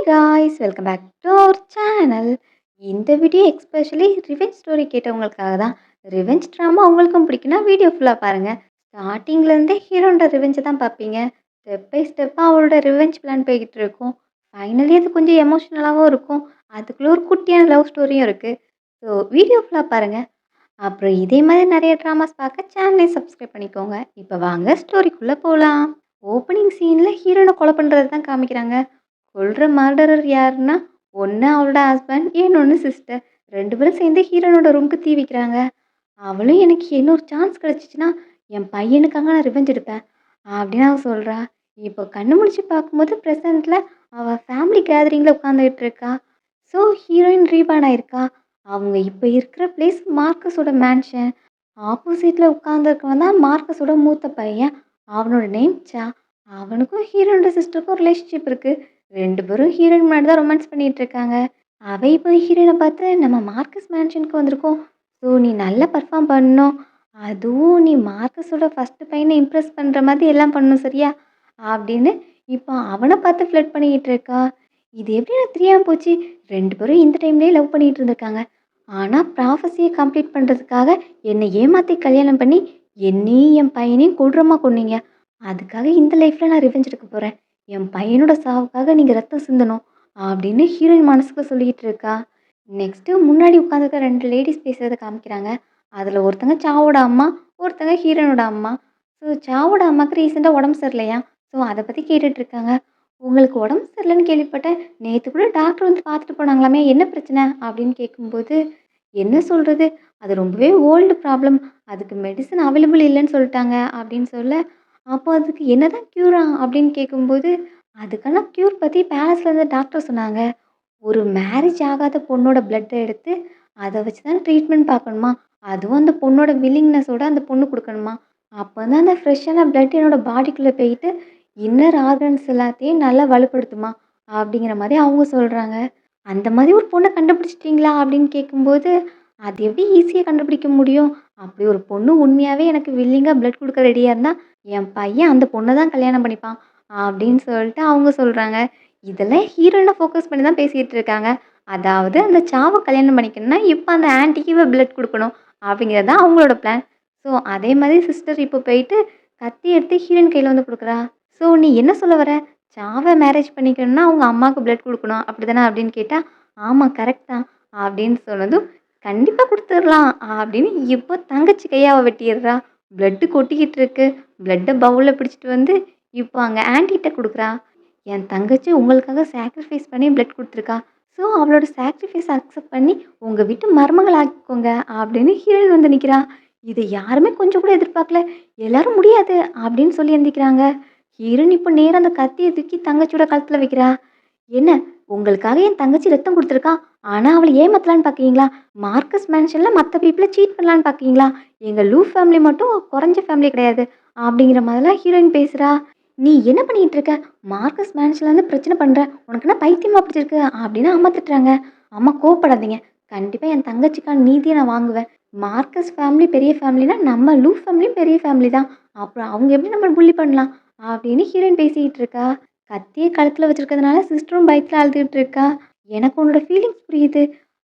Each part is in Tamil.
Guys welcome back to our channel. இந்த வீடியோ எக்ஸ்பெஷலி ரிவெஞ்ச் ஸ்டோரி கேட்டவங்களுக்காக தான். ரிவெஞ்ச் ட்ராமா உங்களுக்கும் பிடிக்குன்னா வீடியோ ஃபுல்லாக பாருங்கள். ஸ்டார்டிங்லேருந்தே ஹீரோட ரிவெஞ்சை தான் பார்ப்பீங்க. ஸ்டெப் பை ஸ்டெப்பாக அவரோட ரிவெஞ்ச் பிளான் போய்கிட்டு இருக்கும். ஃபைனலி அது கொஞ்சம் எமோஷ்னலாகவும் இருக்கும். அதுக்குள்ளே ஒரு குட்டியான லவ் ஸ்டோரியும் இருக்குது. ஸோ வீடியோ ஃபுல்லாக பாருங்கள். அப்புறம் இதே மாதிரி நிறைய ட்ராமாஸ் பார்க்க சேனலை சப்ஸ்கிரைப் பண்ணிக்கோங்க. இப்போ வாங்க ஸ்டோரிக்குள்ளே போகலாம். ஓப்பனிங் சீனில் ஹீரோனை கொலை பண்ணுறது தான் காமிக்கிறாங்க. கொல்ற மர்டரர் யாருன்னா, ஒன்று அவளோட ஹஸ்பண்ட், இன்னொன்று சிஸ்டர். 2 பேரும் சேர்ந்து ஹீரோனோட ரூமுக்கு தீ வைக்கிறாங்க. அவளும் எனக்கு இன்னொரு சான்ஸ் கிடச்சிச்சின்னா என் பையனுக்காக நான் ரிவெஞ்ச் எடுப்பேன் அப்படின்னு அவள் சொல்கிறா. இப்போ கண்ணு முழிச்சு பார்க்கும்போது ப்ரெசண்ட்டில் அவள் ஃபேமிலி கேதரிங்கில் உட்காந்துக்கிட்டு இருக்கா. ஸோ ஹீரோயின் ரீபான் ஆயிருக்கா. அவங்க இப்போ இருக்கிற பிளேஸ் மார்க்கஸோட மேன்ஷன். ஆப்போசிட்டில் உட்காந்துருக்கவன் தான் மார்க்கஸோட மூத்த பையன். அவனோட நேம் சா. அவனுக்கும் ஹீரோனோட சிஸ்டருக்கும் ரிலேஷன்ஷிப் இருக்குது. 2 பேரும் ஹீரோயின் முன்னாடி தான் ரொமான்ஸ் பண்ணிட்டு இருக்காங்க. அவ இப்போ ஹீரோயினை பார்த்து நம்ம மார்க்கஸ் மேன்ஷனுக்கு வந்திருக்கோம். ஸோ நீ நல்லா பர்ஃபார்ம் பண்ணணும். அதுவும் நீ மார்க்கஸோட ஃபஸ்ட்டு பையனை இம்ப்ரெஸ் பண்ணுற மாதிரி எல்லாம் பண்ணணும் சரியா அப்படின்னு இப்போ அவனை பார்த்து ஃப்ளட் பண்ணிக்கிட்டு இருக்கா. இது எப்படி எனக்கு தெரியாமல் போச்சு. 2 பேரும் இந்த டைம்லேயே லவ் பண்ணிகிட்டு இருந்திருக்காங்க. ஆனால் ப்ராஃபஸியை கம்ப்ளீட் பண்ணுறதுக்காக என்னை ஏமாற்றி கல்யாணம் பண்ணி என்னையும் என் பையனையும் கொடூரமாக கொன்னீங்க. அதுக்காக இந்த லைஃப்பில் நான் ரிவெஞ்ச் எடுக்க போகிறேன். என் பையனோட சாவுக்காக நீங்கள் ரத்தம் சிந்தணும் அப்படின்னு ஹீரோயின் மனசுக்கு சொல்லிக்கிட்டு இருக்கா. நெக்ஸ்ட்டு முன்னாடி உட்காந்துருக்க 2 லேடிஸ் பேசுகிறத காமிக்கிறாங்க. அதில் ஒருத்தங்க சாவோட அம்மா, ஒருத்தங்க ஹீரோயினோட அம்மா. ஸோ சாவோட அம்மாவுக்கு ரீசெண்டாக உடம்பு சரியில்லையா. ஸோ அதை பற்றி கேட்டுட்ருக்காங்க. உங்களுக்கு உடம்பு சரியில்லைன்னு கேள்விப்பட்டேன். நேற்று கூட டாக்டர் வந்து பார்த்துட்டு போனாங்களாமே, என்ன பிரச்சனை அப்படின்னு கேட்கும்போது என்ன சொல்கிறது, அது ரொம்பவே ஓல்டு ப்ராப்ளம். அதுக்கு மெடிசன் அவைலபிள் இல்லைன்னு சொல்லிட்டாங்க அப்படின்னு சொல்ல, அப்போ அதுக்கு என்னதான் க்யூரா அப்படின்னு கேட்கும்போது, அதுக்கான க்யூர் பற்றி பேலஸ்லேருந்து டாக்டர் சொன்னாங்க. ஒரு மேரேஜ் ஆகாத பொண்ணோட பிளட்டை எடுத்து அதை வச்சு தான் ட்ரீட்மெண்ட் பார்க்கணுமா. அதுவும் அந்த பொண்ணோட வில்லிங்னஸோட அந்த பொண்ணு கொடுக்கணுமா. அப்போ தான் அந்த ஃப்ரெஷ்ஷான பிளட் என்னோட பாடிக்குள்ளே போயிட்டு இன்னர் ஆர்கன்ஸ் எல்லாத்தையும் நல்லா வலுப்படுத்துமா அப்படிங்கிற மாதிரி அவங்க சொல்கிறாங்க. அந்த மாதிரி ஒரு பொண்ணை கண்டுபிடிச்சிட்டிங்களா அப்படின்னு கேட்கும்போது, அது எப்படி ஈஸியாக கண்டுபிடிக்க முடியும். அப்படி ஒரு பொண்ணு உண்மையாகவே எனக்கு வில்லிங்காக பிளட் கொடுக்க ரெடியாக இருந்தால் என் பையன் அந்த பொண்ணை தான் கல்யாணம் பண்ணிப்பான் அப்படின்னு சொல்லிட்டு அவங்க சொல்கிறாங்க. இதெல்லாம் ஹீரோயினை ஃபோக்கஸ் பண்ணி தான் பேசிகிட்டு இருக்காங்க. அதாவது அந்த சாவை கல்யாணம் பண்ணிக்கணும்னா இப்போ அந்த ஆன்ட்டிக்கு இவ பிளட் கொடுக்கணும் அப்படிங்கிறது தான் அவங்களோட பிளான். ஸோ அதே மாதிரி சிஸ்டர் இப்போ போயிட்டு கத்தி எடுத்து ஹீரோயின் கையில் வந்து கொடுக்குறா. ஸோ நீ என்ன சொல்ல வர, சாவை மேரேஜ் பண்ணிக்கணும்னா அவங்க அம்மாவுக்கு பிளட் கொடுக்கணும் அப்படி தானே அப்படின்னு கேட்டால், ஆமாம் கரெக்ட் தான் அப்படின்னு சொன்னதும், கண்டிப்பாக கொடுத்துடலாம் அப்படின்னு இப்போ தங்கச்சி கையாவை வெட்டிடுறா. பிளட்டு கொட்டிக்கிட்டு இருக்கு. பிளட்டை பவுலில் பிடிச்சிட்டு வந்து இப்போ அங்கே ஆன்ட்டிகிட்ட கொடுக்குறா. என் தங்கச்சி உங்களுக்காக சாக்ரிஃபைஸ் பண்ணி பிளட் கொடுத்துருக்கா. ஸோ அவளோட சாக்ரிஃபைஸ் அக்செப்ட் பண்ணி உங்கள் வீட்டு மருமகள் ஆக்கிக்கோங்க அப்படின்னு ஹீரோயின் வந்து நிற்கிறா. இதை யாருமே கொஞ்சம் கூட எதிர்பார்க்கல. எல்லாரும் முடியாது அப்படின்னு சொல்லி எந்திக்கிறாங்க. ஹீரோயின் இப்போ நேராக அந்த கத்தியை தூக்கி தங்கச்சியோட கழுத்தில் வைக்கிறா. என்ன, உங்களுக்காக என் தங்கச்சி ரத்தம் கொடுத்துருக்கா, ஆனால் அவளை ஏமாத்தலான்னு பார்க்குறீங்களா. மார்க்கஸ் மேன்ஷனில் மற்ற பீப்புளை சீட் பண்ணலான்னு பார்க்குறீங்களா. எங்கள் லூ ஃபேமிலி மட்டும் குறைஞ்ச ஃபேமிலி கிடையாது அப்படிங்கிற மாதிரிலாம் ஹீரோயின் பேசுகிறா. நீ என்ன பண்ணிகிட்டு இருக்க, மார்க்கஸ் மேன்ஷன்லேருந்து பிரச்சனை பண்ணுற, உனக்கு என்ன பைத்தியமாக பிடிச்சிருக்கு அப்படின்னு அம்மா திட்டுறாங்க. அம்மா கோவப்படாதீங்க, கண்டிப்பாக என் தங்கச்சிக்கான நீதியை நான் வாங்குவேன். மார்க்கஸ் ஃபேமிலி பெரிய ஃபேமிலினா நம்ம லூ ஃபேமிலியும் பெரிய ஃபேமிலி தான். அப்புறம் அவங்க எப்படி நம்ம புள்ளி பண்ணலாம் அப்படின்னு ஹீரோயின் பேசிக்கிட்டு இருக்கா. கத்தியை கழுத்தில் வச்சிருக்கிறதுனால சிஸ்டரும் பயத்தில் அழுதுகிட்டு இருக்கா. எனக்கு உன்னோட ஃபீலிங்ஸ் புரியுது.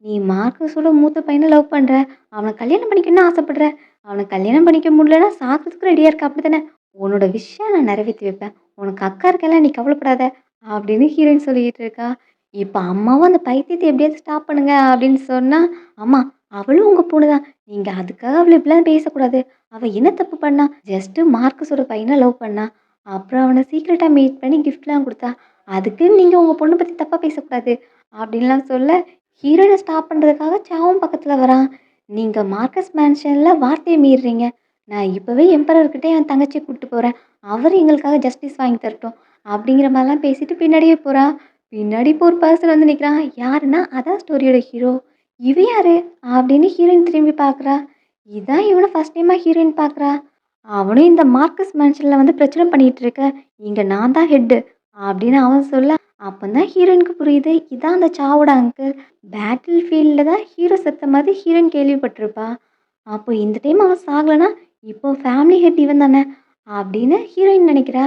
நீ மார்க்கஸோட மூத்த பையனை லவ் பண்ணுற, அவனை கல்யாணம் பண்ணிக்கணும்னு ஆசைப்படுற. அவனை கல்யாணம் பண்ணிக்க முடியலன்னா சாக்கிறதுக்கு ரெடியாக இருக்க அப்படி தானே. உன்னோட விஷயம் நான் நிறைவேற்றி வைப்பேன். உனக்கு அக்கா இருக்கெல்லாம், நீ கவலைப்படாத அப்படின்னு ஹீரோயின் சொல்லிக்கிட்டு இருக்கா. இப்போ அம்மாவும் அந்த பைத்தியத்தை எப்படியாவது ஸ்டாப் பண்ணுங்க அப்படின்னு சொன்னால், அம்மா அவளும் உங்கள் பொண்ணு தான், நீங்கள் அதுக்காக அவளை இப்படிலாம் பேசக்கூடாது. அவள் என்ன தப்பு பண்ணா, ஜஸ்ட்டு மார்க்கஸோட பையனை லவ் பண்ணா. அப்புறம் அவனை சீக்ரெட்டாக மீட் பண்ணி கிஃப்ட்லாம் கொடுத்தா. அதுக்கு நீங்கள் உங்கள் பொண்ணை பற்றி தப்பாக பேசக்கூடாது அப்படின்லாம் சொல்ல, ஹீரோயினை ஸ்டாப் பண்ணுறதுக்காக சாவும் பக்கத்தில் வரான். நீங்கள் மார்க்கஸ் மேன்ஷனில் வார்த்தையை மீறுறீங்க. நான் இப்போவே எம்பரர்கிட்ட என் தங்கச்சியை கூப்பிட்டு போகிறேன். அவர் எங்களுக்காக ஜஸ்டிஸ் வாங்கி தரட்டும் அப்படிங்கிற மாதிரிலாம் பேசிட்டு பின்னாடியே போகிறா. பின்னாடி இப்போ ஒரு பர்சன் வந்து நிற்கிறான். யாருன்னா அதான் ஸ்டோரியோட ஹீரோ. இவ யாரு அப்படின்னு ஹீரோயின் திரும்பி பார்க்குறா. இதான் இவனை ஃபஸ்ட் டைமாக ஹீரோயின் பார்க்குறா. அவனும் இந்த மார்க்கஸ் மேன்ஷனில் வந்து பிரச்சனை பண்ணிகிட்டு இருக்க, இங்கே நான் தான் ஹெட்டு அப்படின்னு அவன் சொல்ல, அப்போ தான் ஹீரோயினுக்கு புரியுது இதான் அந்த சாவோட அங்கிள். பேட்டில் ஃபீல்டில் தான் ஹீரோ செத்த மாதிரி ஹீரோயின் கேள்விப்பட்டிருப்பா. அப்போ இந்த டைம் அவன் சாகலைன்னா இப்போ ஃபேமிலி ஹெட் இவன் தானே அப்படின்னு ஹீரோயின் நினைக்கிறா.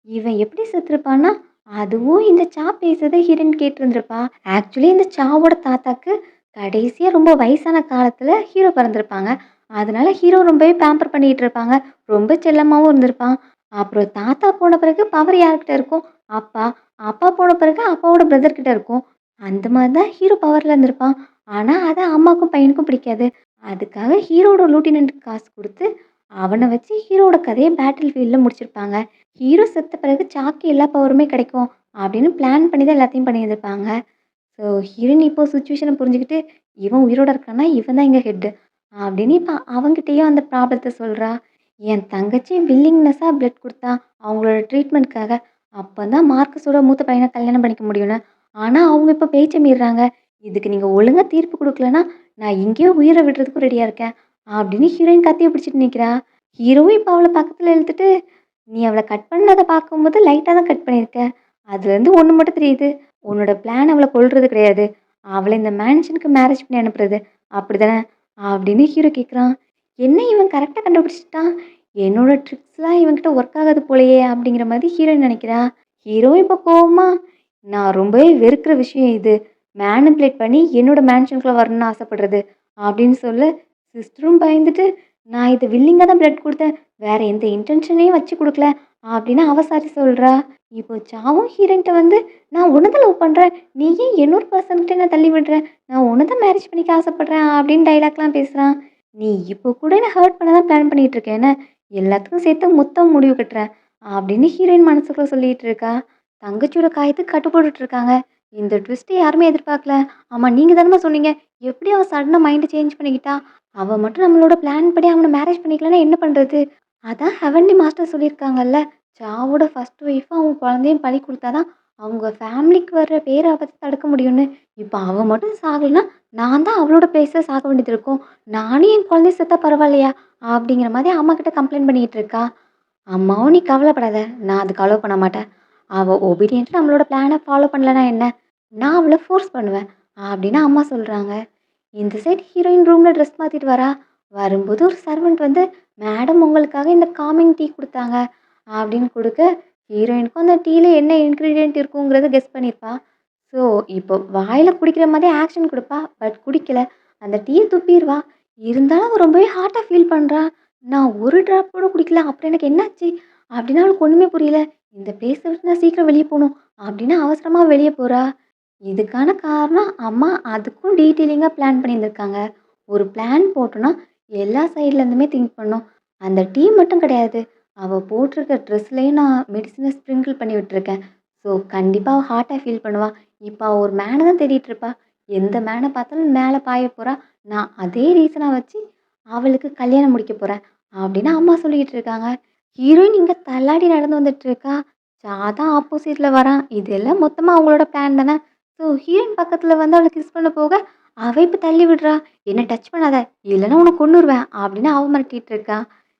இவன் எப்படி செத்துருப்பான்னா, அதுவும் இந்த சா பேசுறத ஹீரோயின் கேட்டிருந்திருப்பா. ஆக்சுவலி இந்த சாவோட தாத்தாக்கு கடைசியா ரொம்ப வயசான காலத்துல ஹீரோ பிறந்திருப்பாங்க. அதனால ஹீரோ ரொம்பவே பேம்பர் பண்ணிட்டு இருப்பாங்க. ரொம்ப செல்லமாவும் இருந்திருப்பான். அப்புறம் தாத்தா போன பிறகு பவர் யார்கிட்ட இருக்கும்? அப்பா. அப்பா போன பிறகு அப்பாவோட பிரதர் கிட்ட இருக்கும். அந்த மாதிரி தான் ஹீரோ பவர்ல இருந்திருப்பான். ஆனா அது அம்மாக்கும் பையனுக்கும் பிடிக்காது. அதுக்காக ஹீரோவோட லூட்டினன்ட்க்கு காசு குடுத்து, அவன வச்சு ஹீரோவோட கதைய பேட்டில் ஃபீல்ட்ல முடிச்சிருப்பாங்க. ஹீரோ செத்த பிறகு சாக்கு எல்லா பவருமே கிடைக்கும் அப்படின்னு பிளான் பண்ணி தான் எல்லாத்தையும் பண்ணியிருந்திருப்பாங்க. ஸோ ஹீரோயின் இப்போ சிச்சுவேஷன புரிஞ்சுக்கிட்டு, இவன் உயிரோட இருக்கான்னா, இவன் தான் இங்க ஹெட் அப்படின்னு இப்ப அவன்கிட்டயும் அந்த ப்ராப்ளத்த சொல்றா. என் தங்கச்சி வில்லிங்னெஸ்ஸா பிளட் குடுத்தா, அவங்களோட ட்ரீட்மெண்ட்க்காக. அப்பதான் மார்க்கஸோட மூத்த பையன கல்யாணம் பண்ணிக்க முடியும்னு. ஆனா அவங்க இப்ப பேச்ச மீறுறாங்க. இதுக்கு நீங்க ஒழுங்கா தீர்ப்பு குடுக்கலன்னா, நான் இங்கேயே உயிர விடுறதுக்கும் ரெடியா இருக்கேன். அப்படின்னு ஹீரோயின் கத்திய பிடிச்சுட்டு நிக்கிறா. ஹீரோவும் இப்ப அவள பக்கத்துல இழுத்துட்டு, நீ அவள கட் பண்ணத பார்க்கும்போது லைட்டா தான் கட் பண்ணியிருக்க. அதுலேருந்து ஒண்ணு மட்டும் தெரியுது. உன்னோட பிளான் அவள கொல்றது கிடையாது. அவள இந்த மேன்ஷனுக்கு மேரேஜ் பண்ணி அனுப்புறது. அப்படிதானே? அப்படின்னு ஹீரோ கேட்குறான். என்ன இவன் கரெக்ட்டா கண்டுபிடிச்சுட்டான். என்னோட ட்ரிக்ஸ்லாம் இவன்கிட்ட ஒர்க் ஆகாது போலயே! அப்படிங்கிற மாதிரி ஹீரோயின் நெனைக்கிறா. ஹீரோ இப்ப கோவமா, நான் ரொம்பவே வெறுக்கிற விஷயம் இது. மேனிபுலேட் பண்ணி என்னோட மேன்ஷனுக்குள்ள வரணும்னு ஆசைப்படுறது. அப்படின்னு சொல்ல, சிஸ்டரும் பயந்துட்டு, நான் இது வில்லிங்கா தான் பிளட் குடுத்தேன். வேற எந்த இன்டென்ஷனையும் வச்சு குடுக்கல. அப்படின்னு அவ சாரி சொல்றா. இப்போ சாவும் ஹீரோயின்ட்ட வந்து, நான் உன்ன தான் லவ் பண்றேன். நீ ஏன் இன்னொரு பெர்சன் கிட்ட என்ன தள்ளி விடுற? நான் உன்ன தான் மேரேஜ் பண்ணிக்க ஆசைப்படுறேன் அப்படின்னு டயலாக்லாம் பேசுறான். நீ இப்போ கூட என்ன ஹர்ட் பண்ண தான் பிளான் பண்ணிட்டு இருக்க என்ன? எல்லாத்துக்கும் சேர்த்து மொத்தம் முடிவு கட்டுறேன். அப்படின்னு ஹீரோயின் மனசுக்குள்ள சொல்லிட்டு இருக்கா. தங்கச்சியோட காயத்துக்கு கட்டு போட்டுட்டு இருக்காங்க. இந்த ட்விஸ்ட்ட யாருமே எதிர்பார்க்கல. ஆமா நீங்க தானம்மா சொன்னீங்க. எப்படி அவ சடனா மைண்ட் சேஞ்ச் பண்ணிக்கிட்டா? அவ மட்டும் நம்மளோட பிளான் படி அவன மேரேஜ் பண்ணிக்கலன்னா என்ன பண்றது? அதான் ஹெவன்லி மாஸ்டர் சொல்லியிருக்காங்கல்ல. சாவோட ஃபர்ஸ்ட் ஒய்ஃபும் அவங்க குழந்தையும் பலி குடுத்தா தான் அவங்க ஃபேமிலிக்கு வர்ற பேராபத்த தடுக்க முடியும்னு. இப்ப அவ மட்டும் சாகலன்னா, நான் தான் அவளோட பிளேஸ்ல சாக வேண்டியது இருக்கும். நானும் என் குழந்தையும் செத்தா பரவாயில்லையா? அப்படிங்கிற மாதிரி அம்மாகிட்ட கம்ப்ளைண்ட் பண்ணிட்டு இருக்கா. அம்மாவும் நீ கவலைப்படாத. நான் அதுக்கு அலோ பண்ண மாட்டேன். அவ ஒபீடியன்ட்டா நம்மளோட பிளான ஃபாலோ பண்ணலன்னா என்ன? நான் அவள ஃபோர்ஸ் பண்ணுவேன். அப்படின்னு அம்மா சொல்றாங்க. இந்த சைடு ஹீரோயின் ரூம்ல ட்ரெஸ் மாத்திட்டு வரா. வரும்போது ஒரு சர்வன்ட் வந்து, "மேடம் உங்களுக்காக இந்த காமிங் டீ குடுத்தாங்க." அப்படின்னு குடுக்க, ஹீரோயினுக்கும் அந்த டீல என்ன இன்கிரீடியன்ட் இருக்குங்கிறத கெஸ் பண்ணியிருப்பா. ஸோ, இப்போ வாயில குடிக்கிற மாதிரி ஆக்ஷன் குடுப்பா. பட் குடிக்கல. அந்த டீய துப்பிருவா. இருந்தாலும் அவ ரொம்பவே ஹார்ட்டா ஃபீல் பண்றா. "நான் ஒரு ட்ராப் கூட குடிக்கல. அப்புறம் எனக்கு என்னாச்சு?" அப்படின்னு அவளுக்கு ஒண்ணுமே புரியல. "இந்த பிளேஸ விட்டு நான் சீக்கிரம் வெளிய போணும்." அப்படின்னு அவசரமா வெளிய போறா. இதுக்கான காரணம் அம்மா அதுக்கும் டீட்டெயிலிங்கா பிளான் பண்ணியிருந்திருக்காங்க. ஒரு பிளான் போட்டோம்னா, எல்லா சைட்ல இருந்துமே திங்க் பண்ணணும். அந்த டீ மட்டும் கிடையாது. அவ போட்டிருக்க ட்ரெஸ்லயும் நான் மெடிசின ஸ்ப்ரிங்கிள் பண்ணி விட்டுருக்கேன். ஸோ, கண்டிப்பா அவ ஹார்ட்டா ஃபீல் பண்ணுவா. இப்ப அவ ஒரு மேன தான் தேடிட்டு இருப்பா. எந்த மேன பார்த்தாலும் மேல பாய போறா. நான் அதே ரீசனா வச்சு அவளுக்கு கல்யாணம் முடிக்க போறேன். அப்படின்னு அம்மா சொல்லிட்டு இருக்காங்க. ஹீரோயின் இங்க தள்ளாடி நடந்து வந்துட்டு இருக்கா. தான் ஆப்போசிட்ல வரான். இதெல்லாம் மொத்தமா அவங்களோட பிளான் தானே! ஸோ ஹீரோயின் பக்கத்துல வந்து அவள கிஸ் பண்ண போக, அவ இப்ப தள்ளி விடுறா. "என்ன டச் பண்ணாத! இல்லன்னா உன்ன கொன்னுருவேன்" அப்படின்னு அவ மிரட்டிட்டு இருக்கா.